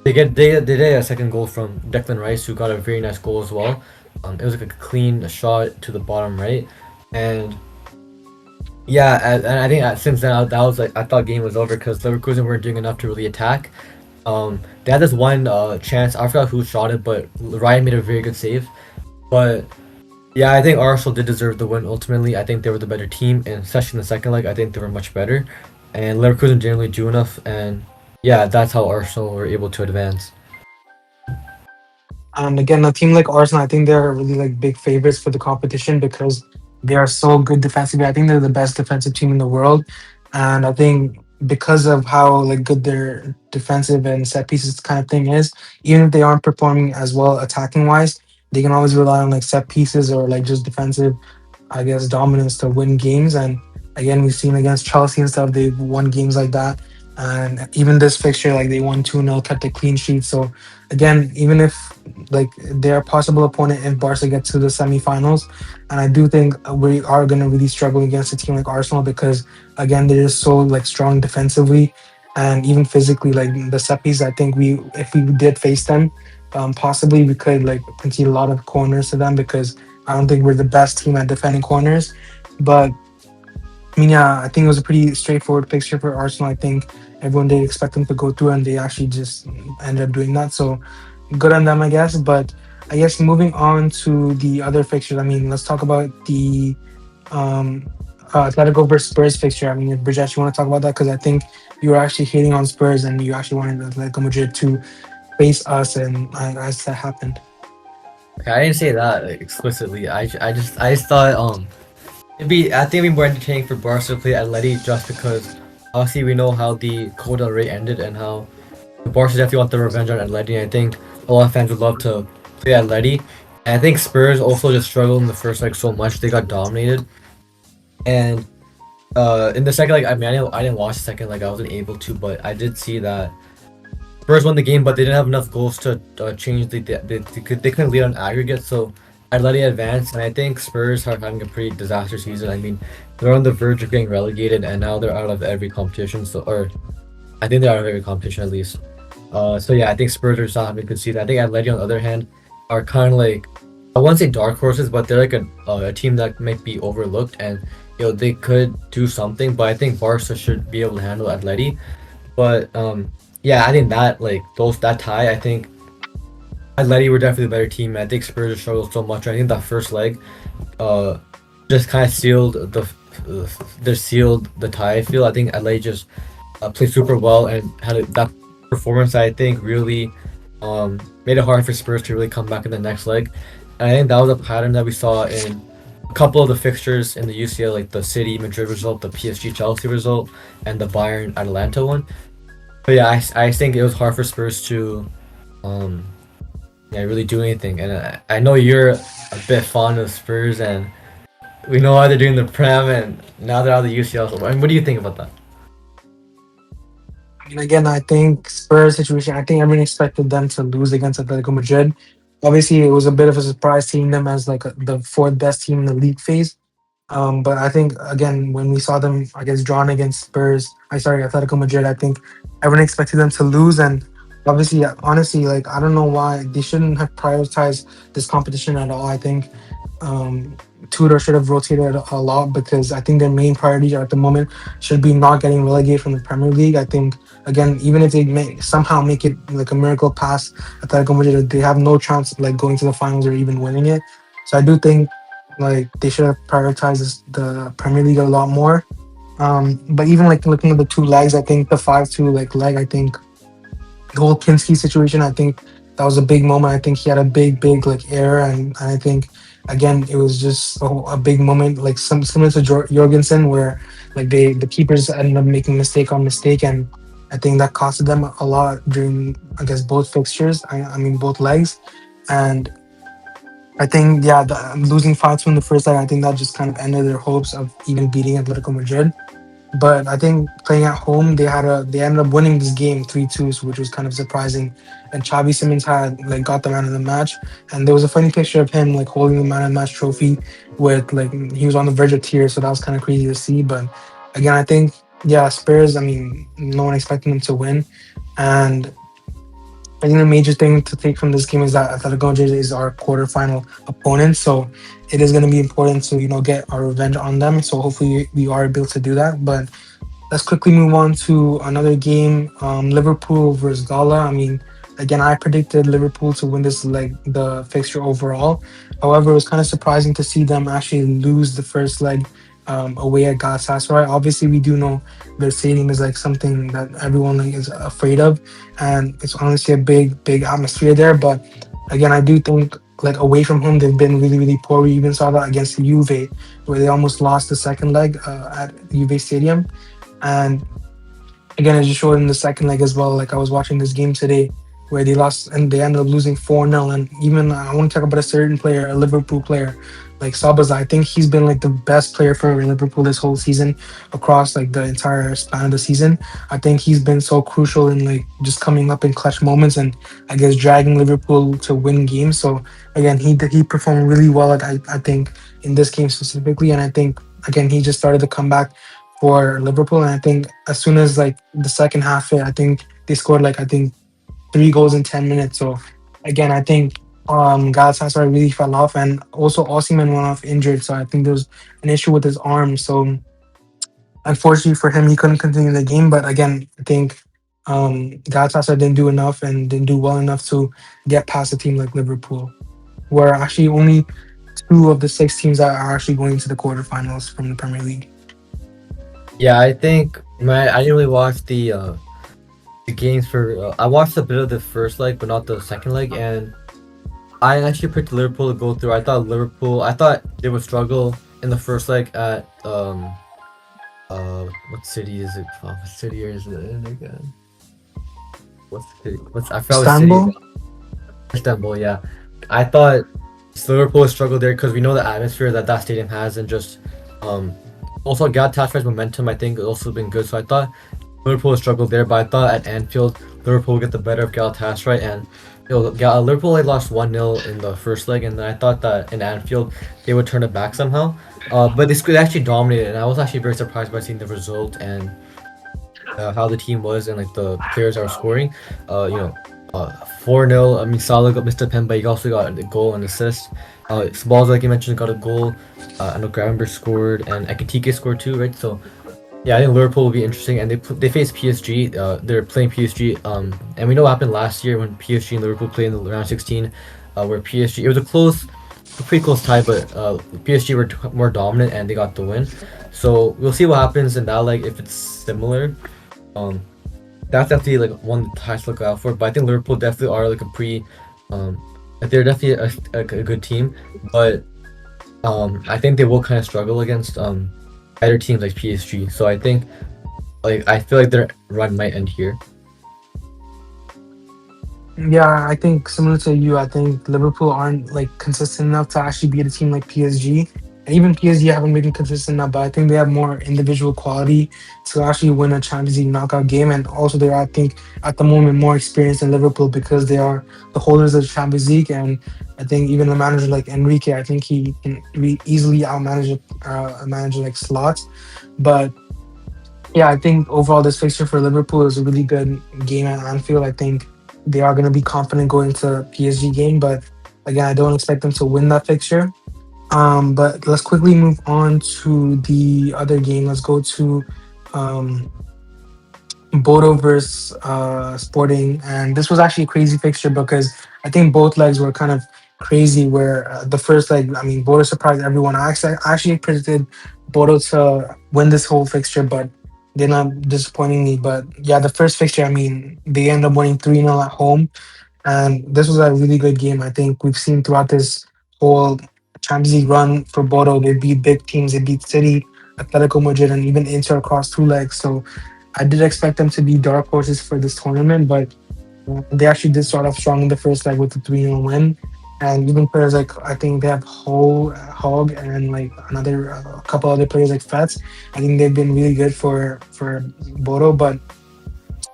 they did a second goal from Declan Rice, who got a very nice goal as well. It was like a clean shot to the bottom right, and yeah, and I think since then that was like I thought game was over because Leverkusen weren't doing enough to really attack. They had this one chance. I forgot who shot it, but Ryan made a very good save. But yeah, I think Arsenal did deserve the win ultimately. I think they were the better team, and especially in the second leg, I think they were much better. And Leverkusen didn't really do enough, and yeah, that's how Arsenal were able to advance. And again, a team like Arsenal, I think they're really like big favorites for the competition because they are so good defensively. I think they're the best defensive team in the world, and I think because of how like good their defensive and set pieces kind of thing is, even if they aren't performing as well attacking wise, they can always rely on like set pieces or like just defensive, I guess, dominance to win games. And again, we've seen against Chelsea and stuff, they've won games like that. And even this fixture, like they won 2-0, kept a clean sheet. So again, even if like they're a possible opponent if Barca get to the semifinals, and I do think we are going to really struggle against a team like Arsenal because again, they're just so like strong defensively and even physically. Like the set piece, I think we if we did face them, possibly we could like concede a lot of corners to them because I don't think we're the best team at defending corners. But I mean, yeah, I think it was a pretty straightforward fixture for Arsenal. I think everyone did expect them to go through, and they actually just ended up doing that. So good on them, I guess. But I guess moving on to the other fixtures. I mean, let's talk about the um, Atletico versus Spurs fixture. I mean, Brijesh, you want to talk about that because I think you were actually hating on Spurs, and you actually wanted Atletico Madrid to face us, and as that happened. Okay, I didn't say that like, explicitly. I just thought I think it'd be more entertaining for Barca to play Atleti just because obviously we know how the Copa del Rey ended and how the Barca definitely want the revenge on Atleti. And I think a lot of fans would love to play Atleti. And I think Spurs also just struggled in the first leg so much they got dominated. And in the second leg, I didn't watch the second leg. I wasn't able to, but I did see that Spurs won the game, but they didn't have enough goals to change they couldn't lead on aggregate. So Atleti advanced, and I think Spurs are having a pretty disastrous season. I mean, they're on the verge of getting relegated, and now they're out of every competition. So, or I think they're out of every competition at least. So yeah, I think Spurs are just not having a good season. I think Atleti, on the other hand, are kind of like I wouldn't say dark horses, but they're like a team that might be overlooked, and they could do something. But I think Barca should be able to handle Atleti. But yeah, I think that like those that tie, I think Atleti were definitely the better team. I think Spurs struggled so much. I think that first leg, uh, just kind of sealed the tie. I feel I think Atleti just played super well and that performance. I think really made it hard for Spurs to really come back in the next leg. And I think that was a pattern that we saw in a couple of the fixtures in the UCL, like the City Madrid result, the PSG-Chelsea result, and the Bayern Atalanta one. But yeah, I think it was hard for Spurs to um, yeah, really do anything. And I know you're a bit fond of Spurs, and we know how they're doing the Prem, and now they're out of the UCL. So, I mean, what do you think about that? And again, I think Spurs situation. I think everyone expected them to lose against Atletico Madrid. Obviously, it was a bit of a surprise seeing them as like the fourth best team in the league phase. But I think again, when we saw them, I guess drawn against Spurs, I sorry, Atletico Madrid, I think everyone expected them to lose, and obviously, honestly, like I don't know why they shouldn't have prioritized this competition at all. I think um, Tudor should have rotated a lot because I think their main priority at the moment should be not getting relegated from the Premier League. I think again, even if they somehow make it like a miracle past Atletico Madrid, they have no chance of like going to the finals or even winning it. So I do think like they should have prioritized the Premier League a lot more. But even like looking at the two legs, I think the 5-2 like leg, I think the whole Kinski situation, I think that was a big moment. I think he had a big like error, and I think again it was just a big moment, like some similar to Jorgensen, where like the keepers ended up making mistake on mistake, and I think that costed them a lot during I guess both fixtures. I mean both legs, and I think yeah, losing 5-2 in the first leg, I think that just kind of ended their hopes of even beating Atletico Madrid. But I think playing at home, they ended up winning this game 3-2, which was kind of surprising. And Xavi Simons had like got the man of the match, and there was a funny picture of him like holding the man of the match trophy with like he was on the verge of tears, so that was kind of crazy to see. But again, I think yeah, Spurs. I mean, no one expected them to win, and I think the major thing to take from this game is that Atletico Madrid is our quarterfinal opponent, so it is going to be important to get our revenge on them. So hopefully we are able to do that. But let's quickly move on to another game. Liverpool versus Gala. I mean, again, I predicted Liverpool to win this leg, the fixture overall. However, it was kind of surprising to see them actually lose the first leg away at Galatasaray. Obviously, we do know their stadium is like something that everyone like, is afraid of, and it's honestly a big atmosphere there. But again, I do think like away from home they've been really poor. We even saw that against Juve, where they almost lost the second leg at Juve Stadium. And again, it just showed in the second leg as well. Like I was watching this game today where they lost and they ended up losing 4-0. And even I want to talk about a certain player, a Liverpool player like Sabas. I think he's been like the best player for Liverpool this whole season across like the entire span of the season. I think he's been so crucial in like just coming up in clutch moments and I guess dragging Liverpool to win games. So again, he performed really well. I think in this game specifically, and I think again he just started the comeback for Liverpool. And I think as soon as like the second half hit, I think they scored like I think 3 goals in 10 minutes. So again, I think Galatasaray really fell off, and also Osimhen went off injured. So I think there was an issue with his arm. So unfortunately for him, he couldn't continue the game. But again, I think Galatasaray didn't do enough and didn't do well enough to get past a team like Liverpool. Where actually only two of the six teams that are actually going to the quarterfinals from the Premier League. Yeah, I think I didn't really watch the games for. I watched a bit of the first leg, but not the second leg, and I actually picked Liverpool to go through. I thought Liverpool. I thought they would struggle in the first leg at what city is it? What city is it in again? What's the city? What's I forgot what city. Istanbul. Istanbul, yeah. I thought Liverpool struggled there because we know the atmosphere that that stadium has, and just also Galatasaray's momentum. I think also been good. So I thought Liverpool struggled there, but I thought at Anfield Liverpool would get the better of Galatasaray, and Liverpool only lost 1-0 in the first leg, and then I thought that in Anfield they would turn it back somehow. But they actually dominated, and I was actually very surprised by seeing the result and how the team was and like the players that were scoring. 4-0. I mean, Salah got missed a pen, but he also got a goal and assist. Smalls, like you mentioned, got a goal. I know Gravenberch scored and Ekitike scored too, right? So yeah, I think Liverpool will be interesting, and they face PSG. They're playing PSG, and we know what happened last year when PSG and Liverpool played in the round 16, where PSG it was a pretty close tie, but PSG were more dominant and they got the win. So we'll see what happens in that leg if it's similar. That's definitely like one of the ties to look out for. But I think Liverpool definitely are like they're definitely a good team, but I think they will kind of struggle against better teams like PSG. So I think I feel like their run might end here. Yeah, I think similar to you, I think Liverpool aren't like consistent enough to actually beat a team like PSG. And even PSG haven't been consistent enough, but I think they have more individual quality to actually win a Champions League knockout game. And also they're I think at the moment more experienced than Liverpool because they are the holders of the Champions League. And I think even a manager like Enrique, I think he can easily outmanage a manager like Slot. But yeah, I think overall this fixture for Liverpool is a really good game at Anfield. I think they are going to be confident going to PSG game, but again, I don't expect them to win that fixture. But let's quickly move on to the other game. Let's go to um, Bodo versus Sporting, and this was actually a crazy fixture because I think both legs were kind of crazy. Where the first leg, I mean, Bodo surprised everyone. I actually predicted Bodo to win this whole fixture, but they're not disappointing me. But yeah, the first fixture, I mean, they end up winning 3-0 at home, and this was a really good game. I think we've seen throughout this whole Champions League run for Bodo, they beat big teams. They beat City, Atletico Madrid, and even Inter across two legs. So I did expect them to be dark horses for this tournament, but they actually did start off strong in the first leg with the 3-0 win. And even players like I think they have Hog and like another a couple other players like Fats. I think they've been really good for Bodo. But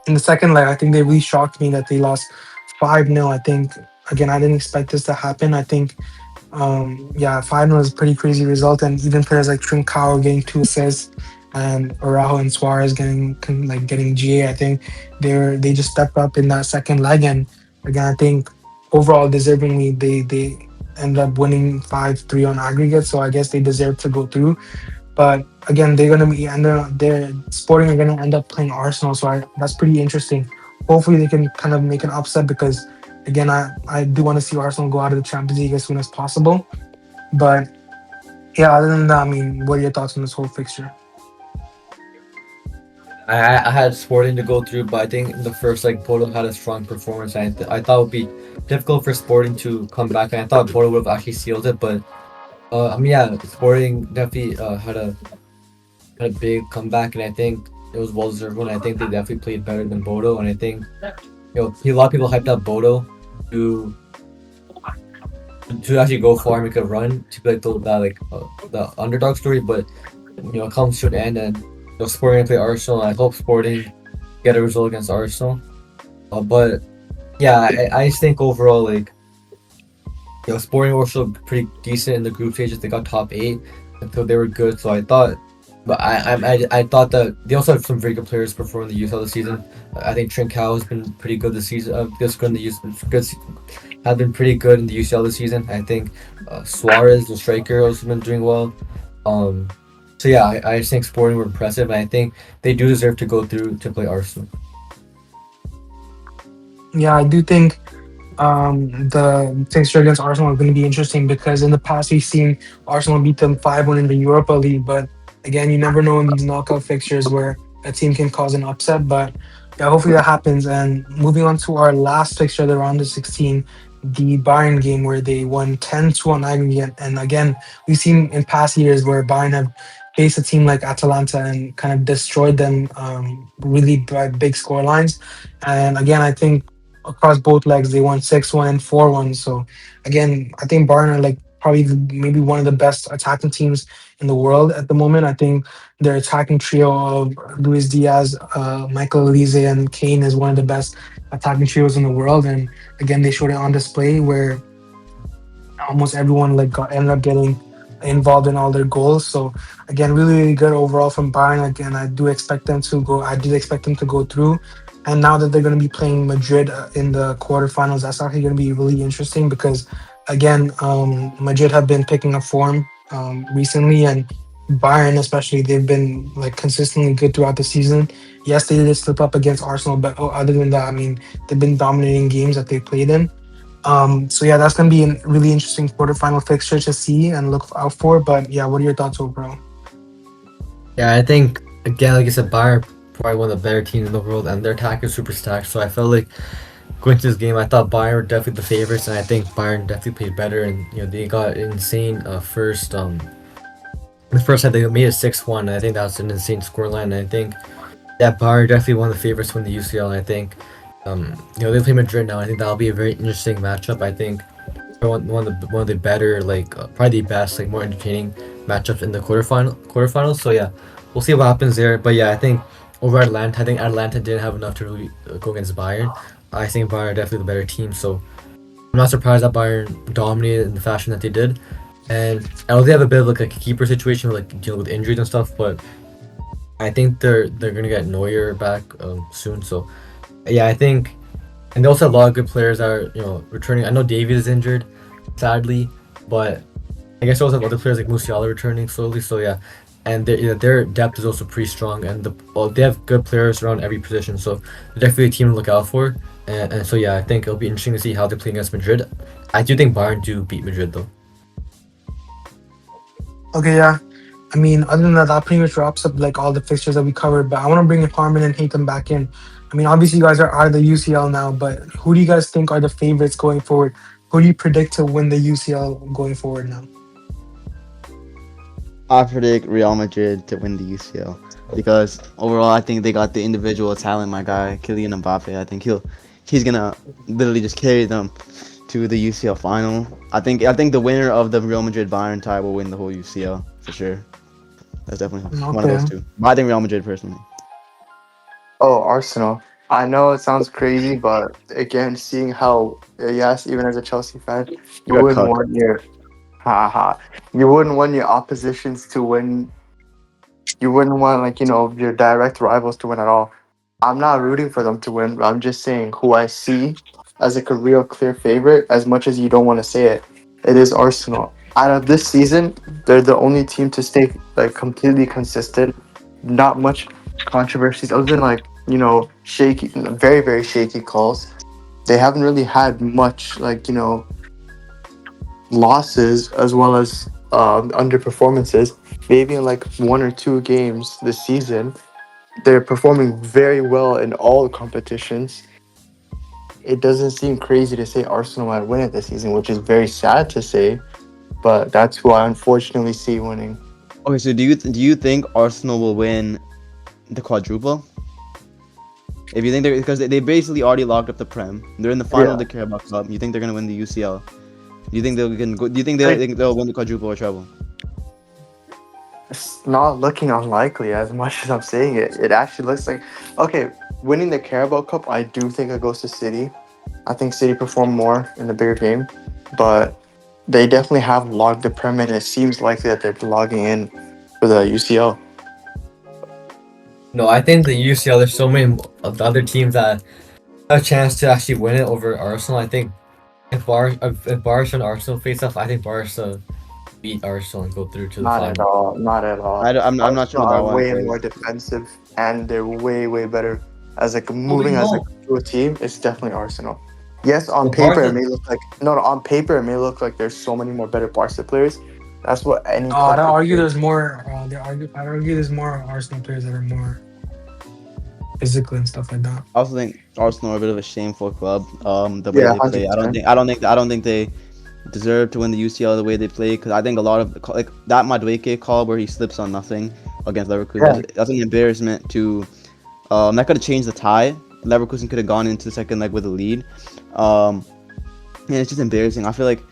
in the second leg, I think they really shocked me that they lost 5-0. I think again I didn't expect this to happen. I think yeah, 5-0 is a pretty crazy result, and even players like Trincao getting two assists and Araujo and Suarez getting GA. I think they just stepped up in that second leg, and again, I think overall deservingly they ended up winning 5-3 on aggregate. So I guess they deserve to go through. But again, they're gonna be end up they're Sporting are gonna end up playing Arsenal. So that's pretty interesting. Hopefully they can kind of make an upset because again I do want to see Arsenal go out of the Champions League as soon as possible. But yeah, other than that, I mean, what are your thoughts on this whole fixture? I had Sporting to go through, but I think in the first Bodo had a strong performance. I thought it would be difficult for Sporting to come back, and I thought Bodo would have actually sealed it. But I mean, yeah, Sporting definitely had a big comeback, and I think it was well deserved one. I think they definitely played better than Bodø, and I think a lot of people hyped up Bodø to actually go far and make a run to be like the underdog story, but it comes to an end, and Sporting play Arsenal. And I hope Sporting get a result against Arsenal. But yeah, I just think overall, like, Sporting were still pretty decent in the group stages. They got top 8 until they were good. So I thought, but I thought that they also have some very good players performing the UCL this season. I think Trincao has been pretty good this season. This good in the good have been pretty good in the UCL this season. I think Suarez, the striker, also been doing well. So yeah, I just think Sporting were impressive, and I think they do deserve to go through to play Arsenal. Yeah, I do think the fixture against Arsenal is going to be interesting because in the past we've seen Arsenal beat them 5-1 in the Europa League. But again, you never know in these knockout fixtures where a team can cause an upset. But yeah, hopefully that happens. And moving on to our last fixture, the round of 16, the Bayern game where they won 10-2 on aggregate. And again, we've seen in past years where Bayern have faced a team like Atalanta and kind of destroyed them really by big score lines. And again, I think across both legs. They won 6-1 and 4-1. So again, I think Bayern are like probably maybe one of the best attacking teams in the world at the moment. I think their attacking trio of Luis Diaz, Michael Elise, and Kane is one of the best attacking trios in the world. And again, they showed it on display where almost everyone like ended up getting involved in all their goals. So again, really, really good overall from Bayern. Again, I do expect them to go. I did expect them to go through. And now that they're going to be playing Madrid in the quarterfinals, that's actually going to be really interesting because, again, Madrid have been picking up form recently, and Bayern especially, they've been like consistently good throughout the season. Yes, they did slip up against Arsenal, but other than that, I mean, they've been dominating games that they played in. So yeah, that's gonna be a really interesting quarterfinal fixture to see and look out for. But yeah, what are your thoughts overall? Yeah, I think again, like I said, Bayern probably one of the better teams in the world, and their attack is super stacked. So I felt like going to this game, I thought Bayern were definitely the favorites, and I think Bayern definitely played better. And they got an insane first. The first time they made it 6-1. I think that was an insane scoreline. And I think that Bayern definitely one of the favorites to win the UCL. And I think they play Madrid now. I think that'll be a very interesting matchup. I think one of the better, like probably the best, like more entertaining matchups in the quarterfinals. So yeah, we'll see what happens there. But yeah, I think over Atlanta, I think Atlanta didn't have enough to really go against Bayern. I think Bayern are definitely the better team. So I'm not surprised that Bayern dominated in the fashion that they did. And I know they have a bit of like a keeper situation, like dealing with injuries and stuff. But I think they're gonna get Neuer back soon. So yeah, I think, and they also have a lot of good players that are returning. I know Davies is injured, sadly, but I guess they also have other players like Musiala returning slowly. So yeah, and their depth is also pretty strong, and they have good players around every position. So they're definitely a team to look out for. And so yeah, I think it'll be interesting to see how they play against Madrid. I do think Bayern do beat Madrid though. Okay, yeah. I mean, other than that, that pretty much wraps up like all the fixtures that we covered. But I want to bring Harmon and Haytham back in. I mean, obviously, you guys are out of the UCL now, but who do you guys think are the favorites going forward? Who do you predict to win the UCL going forward now? I predict Real Madrid to win the UCL because overall I think they got the individual talent. My guy Kylian Mbappe, I think he's gonna literally just carry them to the UCL final. I think the winner of the Real Madrid Bayern tie will win the whole UCL for sure. That's definitely one of Okay. those two. But I think Real Madrid personally. Oh, Arsenal. I know it sounds crazy, but again, seeing how, yes, even as a Chelsea fan, You you got wouldn't cooked. want your, haha, you wouldn't want your oppositions to win. You wouldn't want, like, your direct rivals to win at all. I'm not rooting for them to win, but I'm just saying who I see as like a real clear favorite, as much as you don't want to say it. It is Arsenal. Out of this season, they're the only team to stay like completely consistent. Not much controversies other than like, shaky, very, very shaky calls. They haven't really had much like, losses as well as underperformances. Maybe in like one or two games this season, they're performing very well in all competitions. It doesn't seem crazy to say Arsenal might win it this season, which is very sad to say, but that's who I unfortunately see winning. Okay, so do you think Arsenal will win the quadruple. If you think they're because they basically already locked up the Prem, they're in the final of Yeah. the Carabao Cup. You think they're gonna win the UCL? Do you think they'll can go? Do you think they'll win the quadruple or treble? It's not looking unlikely as much as I'm saying it. It actually looks like okay, winning the Carabao Cup. I do think it goes to City. I think City performed more in the bigger game, but they definitely have logged the Prem, and it seems likely that they're logging in for the UCL. No, I think the UCL. There's so many of the other teams that have a chance to actually win it over Arsenal. I think if Barca and Arsenal face off, I think Barca beat Arsenal and go through to the Not at final. all. Not at all. I'm not sure Arsenal about that are one way more because defensive, and they're way better as like Oh, we moving as like know. to a team. It's definitely Arsenal. Yes, on Well, paper it Barca. may look like no. On paper it may look like there's so many more better Barca players. That's what any Oh, I'd club could argue say. there's more. I'd argue there's more Arsenal players that are more physical and stuff like that. I also think Arsenal are a bit of a shameful club. The way Yeah, they hundred play, percent. I don't think they deserve to win the UCL the way they play. Because I think a lot of like that Madueke call where he slips on nothing against Leverkusen. Yeah, That's an embarrassment to. That could have changed the tie. Leverkusen could have gone into the second leg with a lead. Um, and it's just embarrassing. I feel like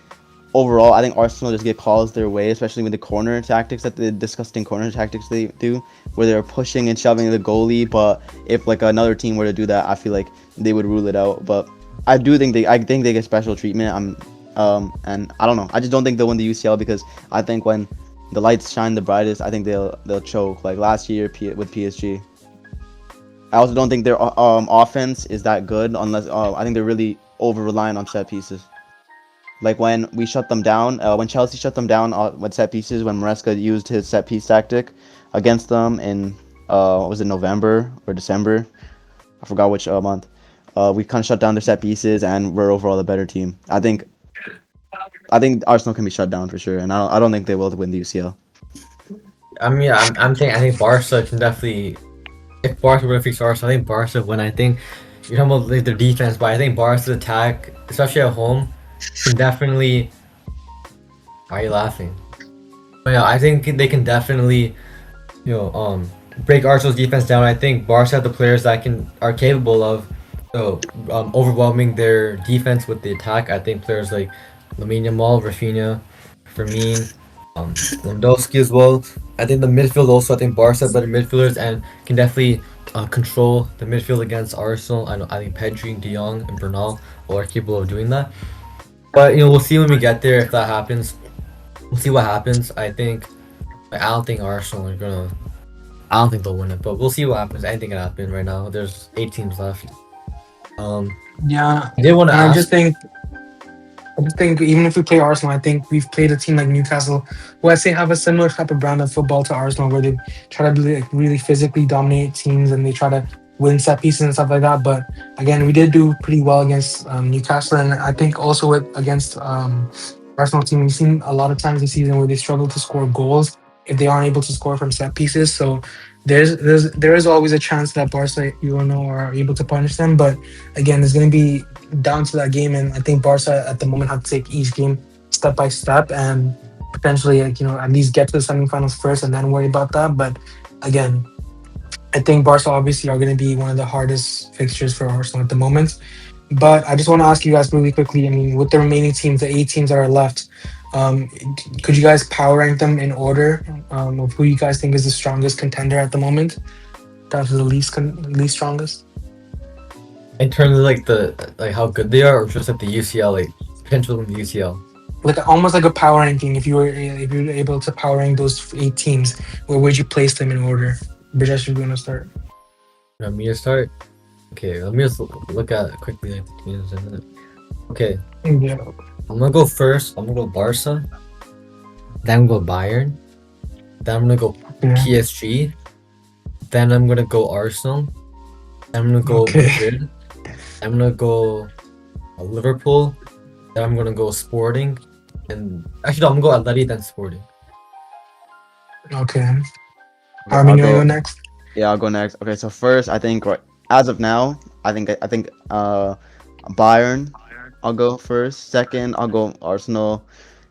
overall, I think Arsenal just get calls their way, especially with the corner tactics that the disgusting corner tactics they do, where they're pushing and shoving the goalie. But if like another team were to do that, I feel like they would rule it out. But I think they get special treatment. And I don't know. I just don't think they'll win the UCL because I think when the lights shine the brightest, I think they'll choke like last year with PSG. I also don't think their offense is that good unless I think they're really over reliant on set pieces. Like when we shut them down, when Chelsea shut them down with set pieces, when Maresca used his set piece tactic against them in what was it, November or December? I forgot which month. We kind of shut down their set pieces, and we're overall a better team. I think Arsenal can be shut down for sure, and I don't think they will win the UCL. I mean, I'm saying I think Barca can definitely. If Barca were to face Arsenal, I think Barca win. I think you're talking about like their defense, but I think Barca's attack, especially at home, can definitely. Why are you laughing? But yeah, I think they can definitely, break Arsenal's defense down. I think Barca have the players that are capable of, overwhelming their defense with the attack. I think players like Lamine Yamal, Rafinha, Firmine, Lewandowski as well. I think the midfield also. I think Barca have better midfielders and can definitely control the midfield against Arsenal. I think Pedri, De Jong, and Bernal all are capable of doing that. But we'll see when we get there if that happens. We'll see what happens. I don't think Arsenal are gonna. I don't think they'll win it, but we'll see what happens. Anything can happen right now. There's 8 teams left. Um, Yeah, I did want to and ask. I just think even if we play Arsenal, I think we've played a team like Newcastle, who I say have a similar type of brand of football to Arsenal, where they try to be, like, really physically dominate teams and they try to win set pieces and stuff like that. But again, we did do pretty well against Newcastle, and I think also against Arsenal team, we've seen a lot of times this season where they struggle to score goals if they aren't able to score from set pieces. So there is always a chance that Barca, are able to punish them. But again, it's going to be down to that game, and I think Barca at the moment have to take each game step by step and potentially, like, at least get to the semifinals first and then worry about that. But again, I think Barca obviously are going to be one of the hardest fixtures for Arsenal at the moment. But I just want to ask you guys really quickly. I mean, with the remaining teams, the 8 teams that are left, um, could you guys power rank them in order of who you guys think is the strongest contender at the moment? That's the least strongest. In terms of like how good they are, or just like the UCL, like potential in the UCL. Like almost like a power ranking. If you were able to power rank those 8 teams, where would you place them in order? Brijesh, you're going to start. You want me to start? Okay, let me just look at quickly like the teams in it. Okay, Yeah. I'm gonna go first. I'm gonna go Barca. Then I'm gonna go Bayern. Then I'm gonna go Yeah. PSG. Then I'm gonna go Arsenal. Then I'm gonna go Okay. Madrid. I'm gonna go Liverpool. Then I'm gonna go Sporting. And actually, no, I'm gonna go Atleti then Sporting. Okay. Okay, Armin, you want to go next? Yeah, I'll go next. Okay, so first, I think as of now, I think Bayern. I'll go first. Second, I'll go Arsenal.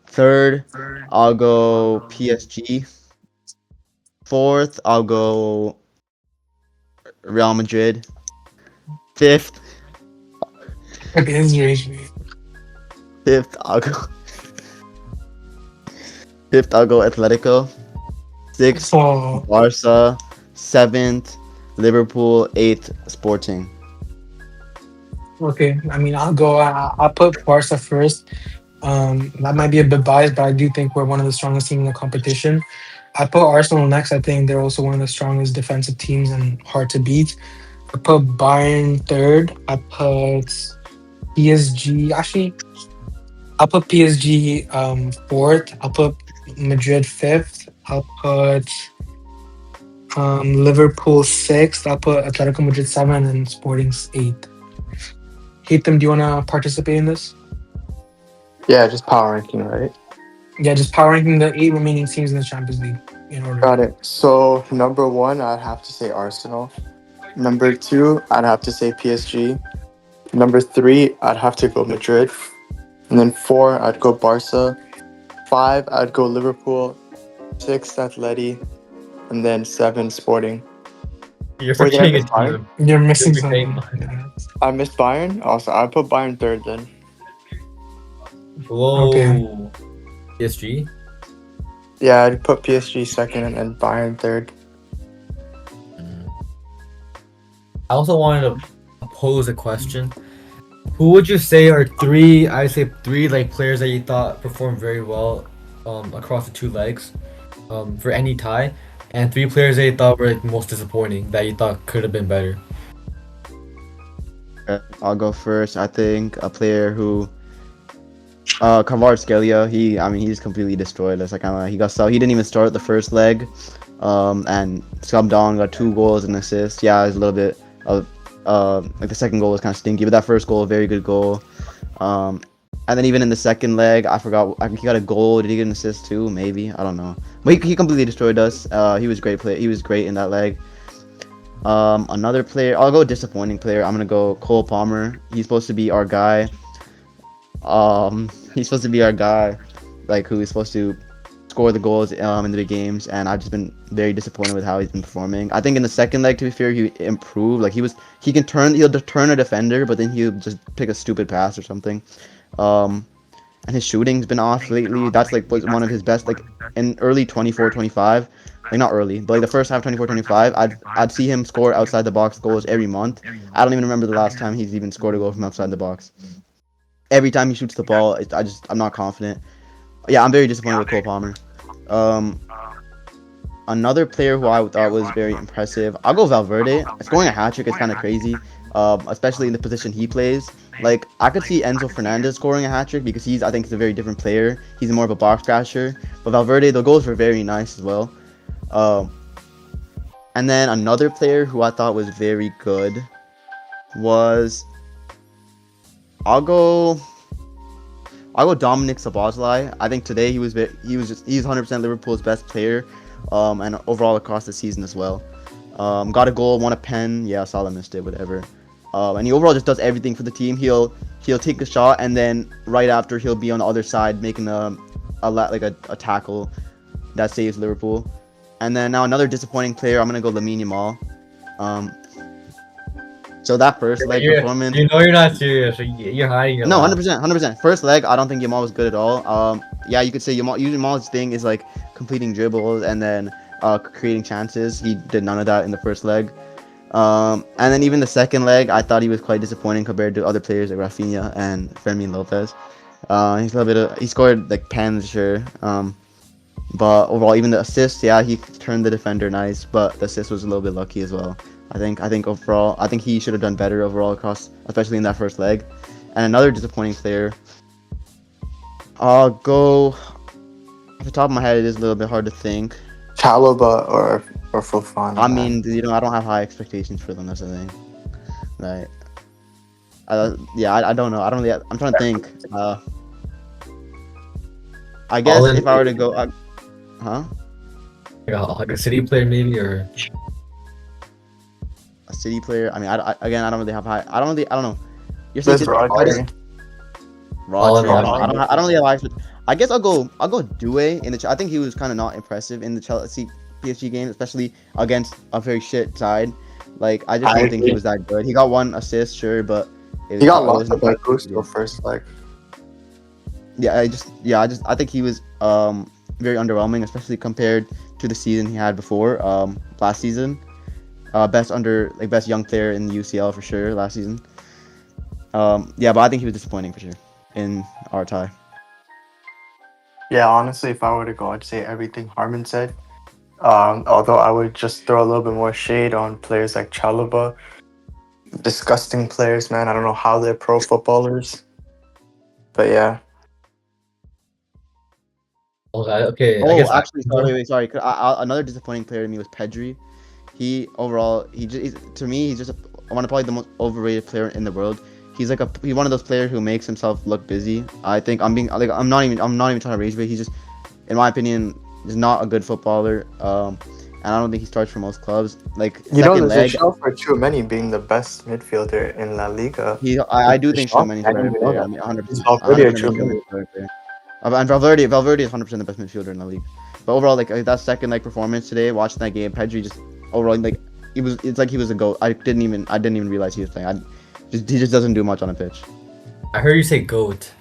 Third, I'll go PSG. Fourth, I'll go Real Madrid. Fifth, Okay, this is rage me. fifth, I'll go. Fifth, I'll go Atletico. Sixth, So Barca. Seventh, Liverpool. Eighth, Sporting. okay, I mean, I'll go. I'll put Barca first. That might be a bit biased, but I do think we're one of the strongest teams in the competition. I put Arsenal next. I think they're also one of the strongest defensive teams and hard to beat. I put Bayern third. I put PSG. Actually, I'll put PSG fourth. I'll put Madrid fifth. I'll put Liverpool sixth. I'll put Atletico Madrid seven and Sporting's eighth. Hatem, do you want to participate in this? Yeah, just power ranking, right? Yeah, just power ranking the eight remaining teams in the Champions League in order. Got it. So number one, I'd have to say Arsenal. Number two, I'd have to say PSG. Number three, I'd have to go Madrid. And then four, I'd go Barca. Five, I'd go Liverpool. Six, Atleti. And then seven, Sporting. You're Wait, did I forgetting a miss Bayern? team. You're missing You're forgetting something. Bayern. Yeah. I missed Bayern. Also, I put Bayern third then. Okay. Whoa. PSG. Yeah, I'd put PSG second and then Bayern third. I also wanted to pose a question. Who would you say are three? I say three like players that you thought performed very well, across the two legs, for any tie, and three players that you thought were like, most disappointing that you thought could have been better. I'll go first. I think a player who, Kvaratskhelia. He's completely destroyed us. He got so he didn't even start the first leg, and subbed on, got 2 goals and assists. Yeah, it was a little bit of, like the second goal was kind of stinky, but that first goal, very good goal. And then even in the second leg, I forgot. I think he got a goal. Did he get an assist too? Maybe, I don't know. But he completely destroyed us. He was great play. He was great in that leg. Another player, I'll go disappointing player. I'm gonna go Cole Palmer. He's supposed to be our guy. He's supposed to be our guy, like who is supposed to score the goals in the big games, and I've just been very disappointed with how he's been performing. I think in the second leg, to be fair, he improved. Like he'll turn a defender, but then he'll just pick a stupid pass or something. And his shooting's been off lately. That's like was one of his best, like in early 24-25. Like not early, but like the first half 24-25, I'd see him score outside the box goals every month. I don't even remember the last time he's even scored a goal from outside the box. Every time he shoots the ball, I'm not confident. Yeah, I'm very disappointed with Cole Palmer. Another player who I thought was very impressive, I'll go Valverde. Scoring a hat trick is kind of crazy, especially in the position he plays. Like I could see Enzo Fernandez scoring a hat trick because I think he's a very different player. He's more of a box crasher. But Valverde, the goals were very nice as well. And then another player who I thought was very good was I'll go Dominic Szoboszlai. I think today he's 100% Liverpool's best player, and overall across the season as well. Got a goal, won a pen. Yeah, Salah missed it, whatever. And he overall just does everything for the team. He'll take a shot, and then right after he'll be on the other side making a tackle that saves Liverpool. And then now another disappointing player, I'm gonna go Lamine Yamal. So that first leg performance. You know you're not serious. You're hiding your. No, 100%. First leg, I don't think Yamal was good at all. Yeah, you could say Yamal's thing is like completing dribbles and then creating chances. He did none of that in the first leg. And then even the second leg, I thought he was quite disappointing compared to other players like Rafinha and Fermin Lopez. He scored like pens, sure. But overall, even the assists, yeah, he turned the defender nice, but the assist was a little bit lucky as well. I think overall, I think he should have done better overall across, especially in that first leg. And another disappointing player, I'll go off the top of my head. It is a little bit hard to think. Chalobah or Fofana. I mean, I don't have high expectations for them. That's the thing. Like, I don't know. I'm trying to think. I guess if I were to go, like a City player maybe, or a City player. I mean, I don't really have high. I don't know. You're That's saying Rodri. I don't really have high. I guess I'll go Due in the. I think he was kind of not impressive in the Chelsea PSG game, especially against a very shit side. Like I just I don't think he agree. was that good. He got one assist, sure, but He got it lost wasn't. with that Gusto first leg. I think he was very underwhelming, especially compared to the season he had before last season. Best young player in the UCL for sure last season. But I think he was disappointing for sure in our tie. Yeah, honestly, if I were to go, I'd say everything Harmon said. Although I would just throw a little bit more shade on players like Chalobah. Disgusting players, man. I don't know how they're pro footballers. But yeah. Okay, I Oh, guess I actually, can sorry, go. wait, sorry. Another disappointing player to me was Pedri. To me, he's just one of probably the most overrated player in the world. He's one of those players who makes himself look busy. I think I'm not even trying to rage, but he's just, in my opinion, is not a good footballer. And I don't think he starts for most clubs. Like You know, second there's a leg, show for Tchouameni being the best midfielder in La Liga. I do The think shock? Tchouameni is I a didn't better even know player. I that. mean, Is 100%, Valverde or 100% think Tchouameni Tchouameni? is a better player. And Valverde is 100% the best midfielder in the league. But overall, like that second leg performance today, watching that game, Pedri just overall like it's like he was a goat. I didn't even realize he was playing. He just doesn't do much on a pitch. I heard you say goat.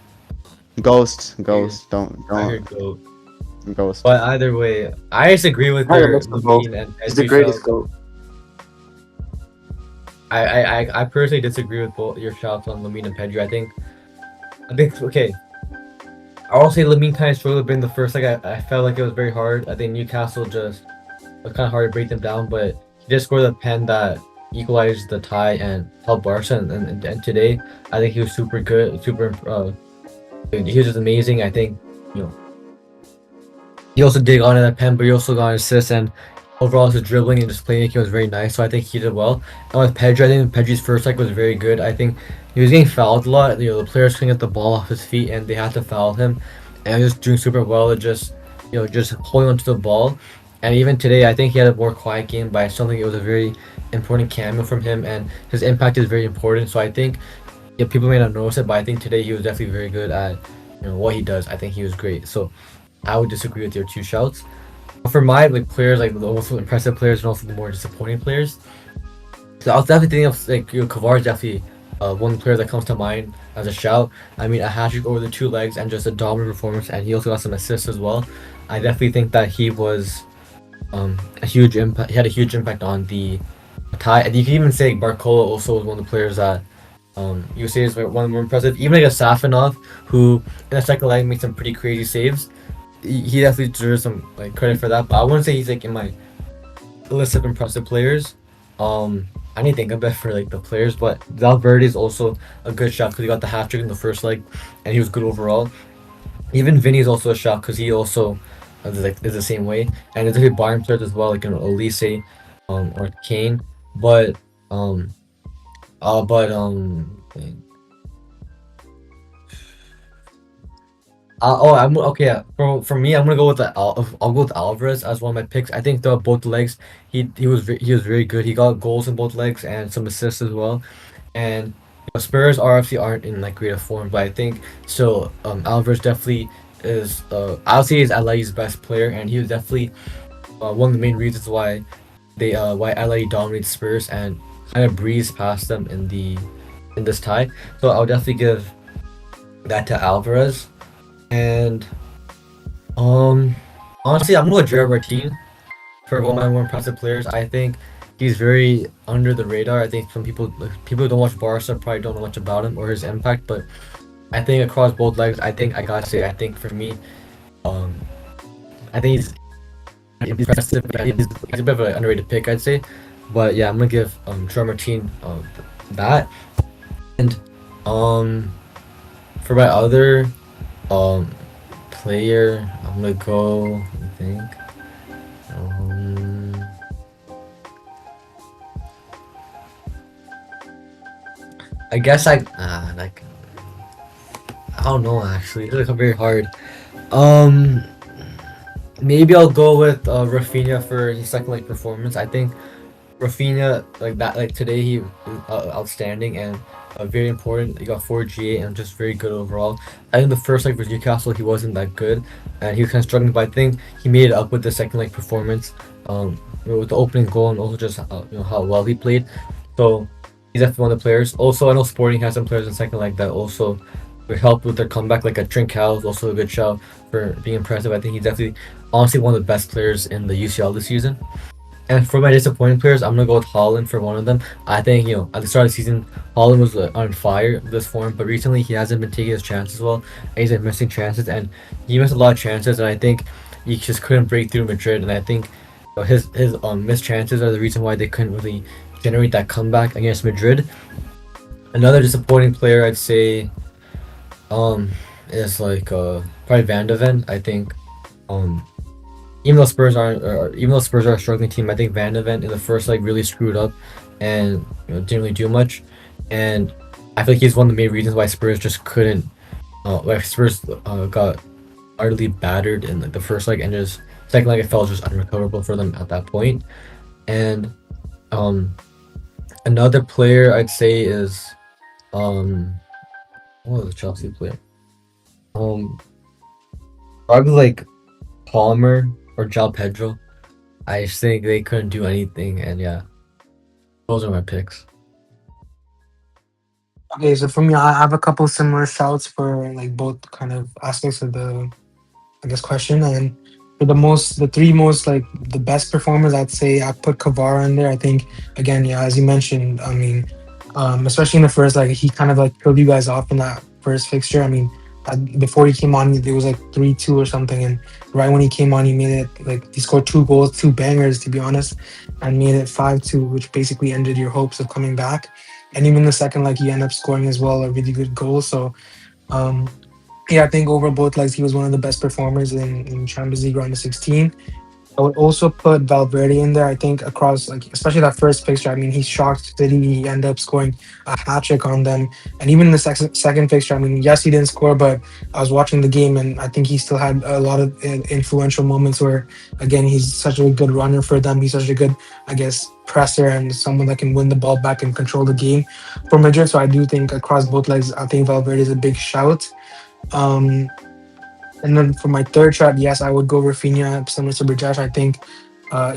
Ghost, Yeah, I don't heard goat. ghost. But either way, I disagree with I had a your mix of both. Lamine and He's the Pedri greatest shout. goat. I personally disagree with both your shouts on Lamine and Pedri. I think okay. I'll say Lamine kind of struggled a bit in the first. I felt like it was very hard. I think Newcastle just was kind of hard to break them down, but he just scored a pen that equalized the tie and helped Barca. And today, I think he was super good, super. He was just amazing. I think you know he also did on that pen, but he also got an assist and overall his dribbling and just playmaking was very nice. So I think he did well. And with Pedri, I think Pedri's first leg was very good. I think he was getting fouled a lot. The players couldn't get the ball off his feet and they had to foul him. And he was doing super well at just holding onto the ball. And even today, I think he had a more quiet game, but I still think it was a very important cameo from him, and his impact is very important. So I think, yeah, people may not notice it, but I think today he was definitely very good at what he does. I think he was great. So I would disagree with your two shouts. For my players, like the most impressive players and also the more disappointing players, so I was definitely thinking of Kavar is definitely one player that comes to mind as a shout. I mean, a hat trick over the two legs and just a dominant performance, and he also got some assists as well. I definitely think that he was a huge impact. He had a huge impact on the tie. And you can even say Barcola also was one of the players that you say is one of the more impressive. Even like a Safanov, who in the second leg made some pretty crazy saves. He definitely deserves some credit for that. But I wouldn't say he's in my list of impressive players. I didn't think of it for the players, but Valverde is also a good shot because he got the hat trick in the first leg, and he was good overall. Even Vinny is also a shot because he also is the same way, and there's a few Bayern players as well, like Elise, or Kane, but um, uh, but um, I'm okay. Yeah. For me, I'm gonna go with I'll go with Alvarez as one of my picks. I think the both legs, he was very good. He got goals in both legs and some assists as well. And Spurs are obviously aren't in great form, but I think still Alvarez definitely is. I'll say he's Atleti's best player, and he was definitely one of the main reasons why Atleti dominated Spurs and kind of breezed past them in this tie. So I'll definitely give that to Alvarez. And um, honestly, I'm gonna go Gerard Martin for one of my more impressive players. I think he's very under the radar. I think some people who don't watch Barca probably don't know much about him or his impact. But I think across both legs, I think I gotta say, I think for me, um, I think he's impressive. He's a bit of an underrated pick, I'd say. But yeah, I'm gonna give Gerard Martin that. And um, for my other um player, I'm gonna go. I think. Um, I guess I don't know actually. It's very hard. Um, Maybe I'll go with Rafinha for his second leg performance. I think Rafinha like that today he was outstanding, and very important. He got 4 GA and just very good overall. I think the first leg for Newcastle he wasn't that good, and he was kind of struggling. But I think he made it up with the second leg performance, with the opening goal and also just how well he played. So he's definitely one of the players. Also, I know Sporting has some players in second leg that also would help with their comeback, like a Trincao is also a good shout for being impressive. I think he's definitely honestly one of the best players in the UCL this season. And for my disappointing players, I'm gonna go with Holland for one of them. I think at the start of the season, Holland was on fire this form, but recently he hasn't been taking his chances well. And he's been missing chances, and he missed a lot of chances. And I think he just couldn't break through Madrid. And I think his missed chances are the reason why they couldn't really generate that comeback against Madrid. Another disappointing player, I'd say, um, is like probably Van de Ven. I think um even though Spurs are a struggling team, I think Van de Ven in the first leg really screwed up and didn't really do much. And I feel like he's one of the main reasons why Spurs just couldn't. Like Spurs got utterly battered in like the first leg, and just second leg it felt just unrecoverable for them at that point. And um, another player I'd say is um, what was the Chelsea player? Um, Probably like Palmer or Jao Pedro. I just think they couldn't do anything, and yeah, those are my picks. Okay, so for me, I have a couple similar shouts for like both kind of aspects of the I guess question. And for the three most like the best performers, I'd say I put Kavara in there. I think again, yeah, as you mentioned, I mean, especially in the first, like he kind of like killed you guys off in that first fixture. I mean, before he came on, it was like 3-2 or something, and right when he came on, he made it like he scored two goals, two bangers to be honest, and made it 5-2, which basically ended your hopes of coming back. And even the second, like he ended up scoring as well a really good goal. So. Um, yeah, I think over both legs, he was one of the best performers in Champions League round of 16. I would also put Valverde in there. I think across, like especially that first fixture. I mean, he shocked City. He ended up scoring a hat trick on them, and even in the second fixture. I mean, yes, he didn't score, but I was watching the game, and I think he still had a lot of influential moments where, again, he's such a good runner for them. He's such a good, I guess, presser and someone that can win the ball back and control the game for Madrid. So I do think across both legs, I think Valverde is a big shout. Um, and then for my third shot, yes, I would go Rafinha, similar to Brijesh. I think,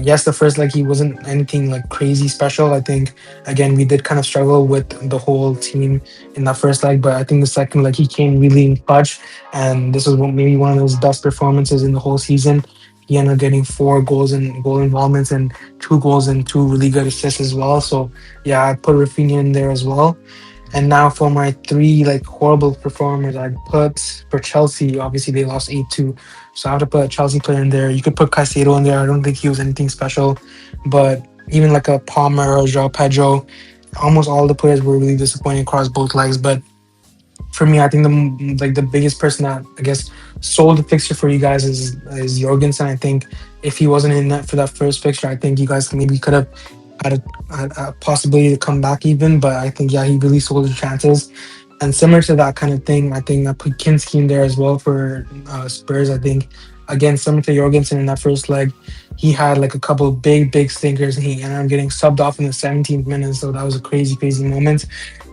yes, the first leg he wasn't anything like crazy special. I think again we did kind of struggle with the whole team in that first leg, but I think the second leg he came really in clutch, and this was maybe one of those best performances in the whole season. He ended up getting 4 goals and goal involvements and 2 goals and two really good assists as well. So yeah, I put Rafinha in there as well. And now for my three like horrible performers, I'd put for Chelsea. Obviously, they lost 8-2, so I have to put a Chelsea player in there. You could put Caicedo in there. I don't think he was anything special, but even like a Palmer or João Pedro, almost all the players were really disappointing across both legs. But for me, I think the biggest person that I guess sold the fixture for you guys is Jorgensen. I think if he wasn't in that for that first fixture, I think you guys maybe could have had a possibility to come back even. But I think yeah, he really sold his chances. And similar to that kind of thing, I think I put Kinski in there as well for Spurs. I think again, similar to Jorgensen in that first leg, he had like a couple of big stinkers, and he ended up getting subbed off in the 17th minute. So that was a crazy moment.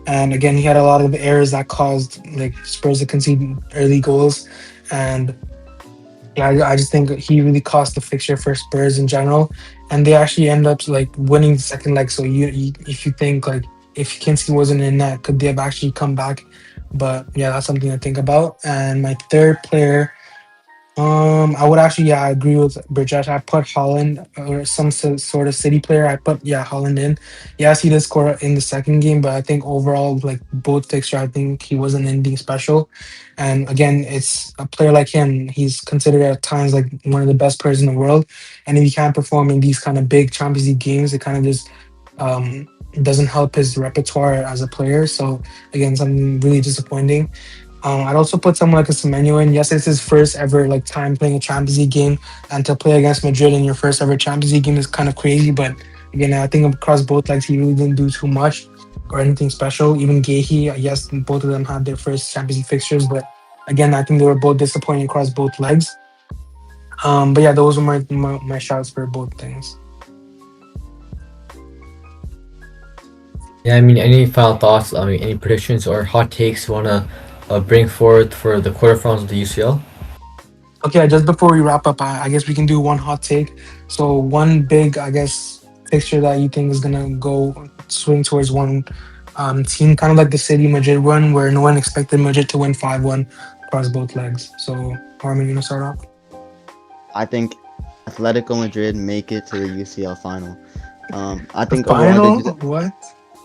And again, he had a lot of errors that caused like Spurs to concede early goals. And yeah, I just think he really cost the fixture for Spurs in general, and they actually end up like winning the second leg. So if you think like if Kinski wasn't in that, could they have actually come back? But yeah, that's something to think about. And my third player, I would actually, yeah, I agree with Burgess. I put Holland or some sort of city player. I put, yeah, Holland in. Yes, he did score in the second game, but I think overall, like both fixture, I think he wasn't anything special. And again, it's a player like him. He's considered at times like one of the best players in the world. And if he can't perform in these kind of big Champions League games, it kind of just um, doesn't help his repertoire as a player. So again, something really disappointing. I'd also put someone like a Semenyo in. Yes, it's his first ever like time playing a Champions League game, and to play against Madrid in your first ever Champions League game is kind of crazy. But again, I think across both legs, he really didn't do too much or anything special. Even Gehi, yes, both of them had their first Champions League fixtures, but again, I think they were both disappointing across both legs. But yeah, those were my shouts for both things. Yeah, I mean, any final thoughts? I mean, any predictions or hot takes you wanna bring forward for the quarterfinals of the UCL? Okay, just before we wrap up, I guess we can do one hot take. So one big, I guess, fixture that you think is gonna go swing towards one team, kind of like the City Madrid run, where no one expected Madrid to win 5-1 across both legs. So Harmon, you gonna start off? I think Atletico Madrid make it to the UCL final. I The think overall they final? just What?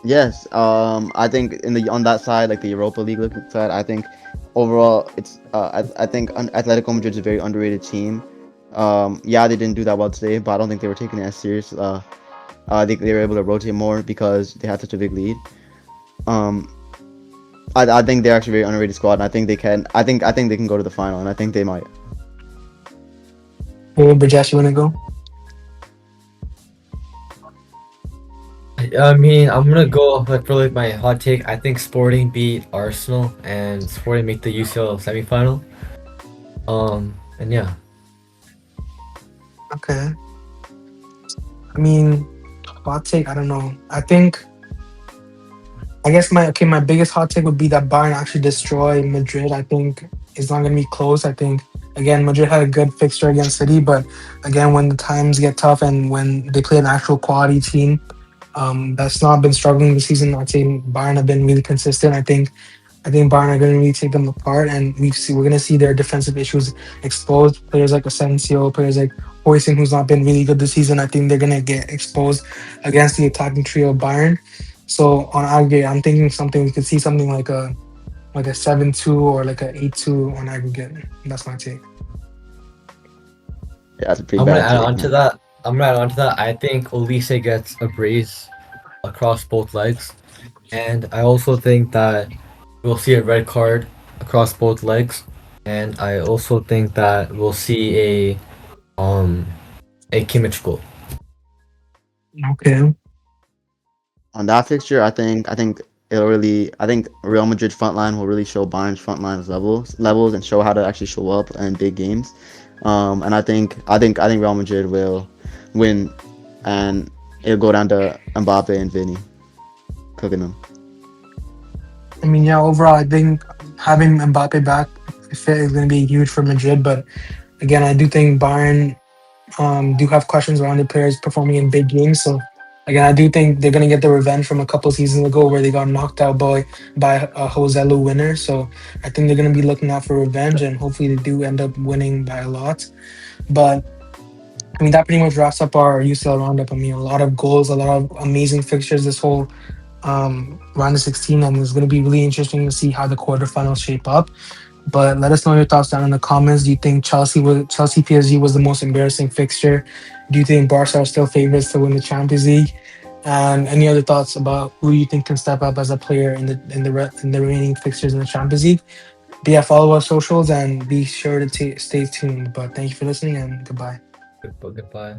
yes. I think in the on that side, like the Europa League side, I think overall it's I think Atletico Madrid is a very underrated team. Yeah, they didn't do that well today, but I don't think they were taking it as serious. I think they were able to rotate more because they had such a big lead. Um, I think they're actually a very underrated squad, and I think they can. I think they can go to the final, and I think they might. Hey, Brajesh, you wanna go? I mean, I'm gonna go like for like my hot take. I think Sporting beat Arsenal and Sporting make the UCL semifinal. And yeah. Okay. I mean, hot take. I don't know. I guess my biggest hot take would be that Bayern actually destroy Madrid. I think it's not gonna be close. I think again Madrid had a good fixture against City, but again when the times get tough and when they play an actual quality team, that's not been struggling this season. I'd say Bayern have been really consistent. I think Bayern are going to really take them apart, and we're going to see their defensive issues exposed. Players like Asensio, players like Hoyson, who's not been really good this season. I think they're going to get exposed against the attacking trio of Bayern. So on aggregate, I'm thinking something we could see something like a 7-2 or like a 8-2 on aggregate. That's my take. Yeah, that's a pretty I'm gonna bad add take, on to man. that. I think Olise gets a brace across both legs, and I also think that we'll see a red card across both legs, and I also think that we'll see um a Kimmich goal. Okay. On that fixture, I think it'll really I think Real Madrid front line will really show Bayern's front line's levels and show how to actually show up in big games. And I think Real Madrid will win, and it'll go down to Mbappe and Vinny cooking them. I mean, yeah. Overall, I think having Mbappe back fit is going to be huge for Madrid, but again, I do think Bayern do have questions around the players performing in big games. So again, I do think they're gonna get the revenge from a couple seasons ago where they got knocked out by a Joselu winner. So I think they're gonna be looking out for revenge, and hopefully they do end up winning by a lot. But I mean, that pretty much wraps up our UCL roundup. I mean, a lot of goals, a lot of amazing fixtures this whole round of 16, and it's gonna be really interesting to see how the quarterfinals shape up. But let us know your thoughts down in the comments. Do you think Chelsea PSG was the most embarrassing fixture? Do you think Barca are still favorites to win the Champions League? And any other thoughts about who you think can step up as a player in the remaining fixtures in the Champions League? But yeah, follow our socials and be sure to stay tuned. But thank you for listening and goodbye. Goodbye.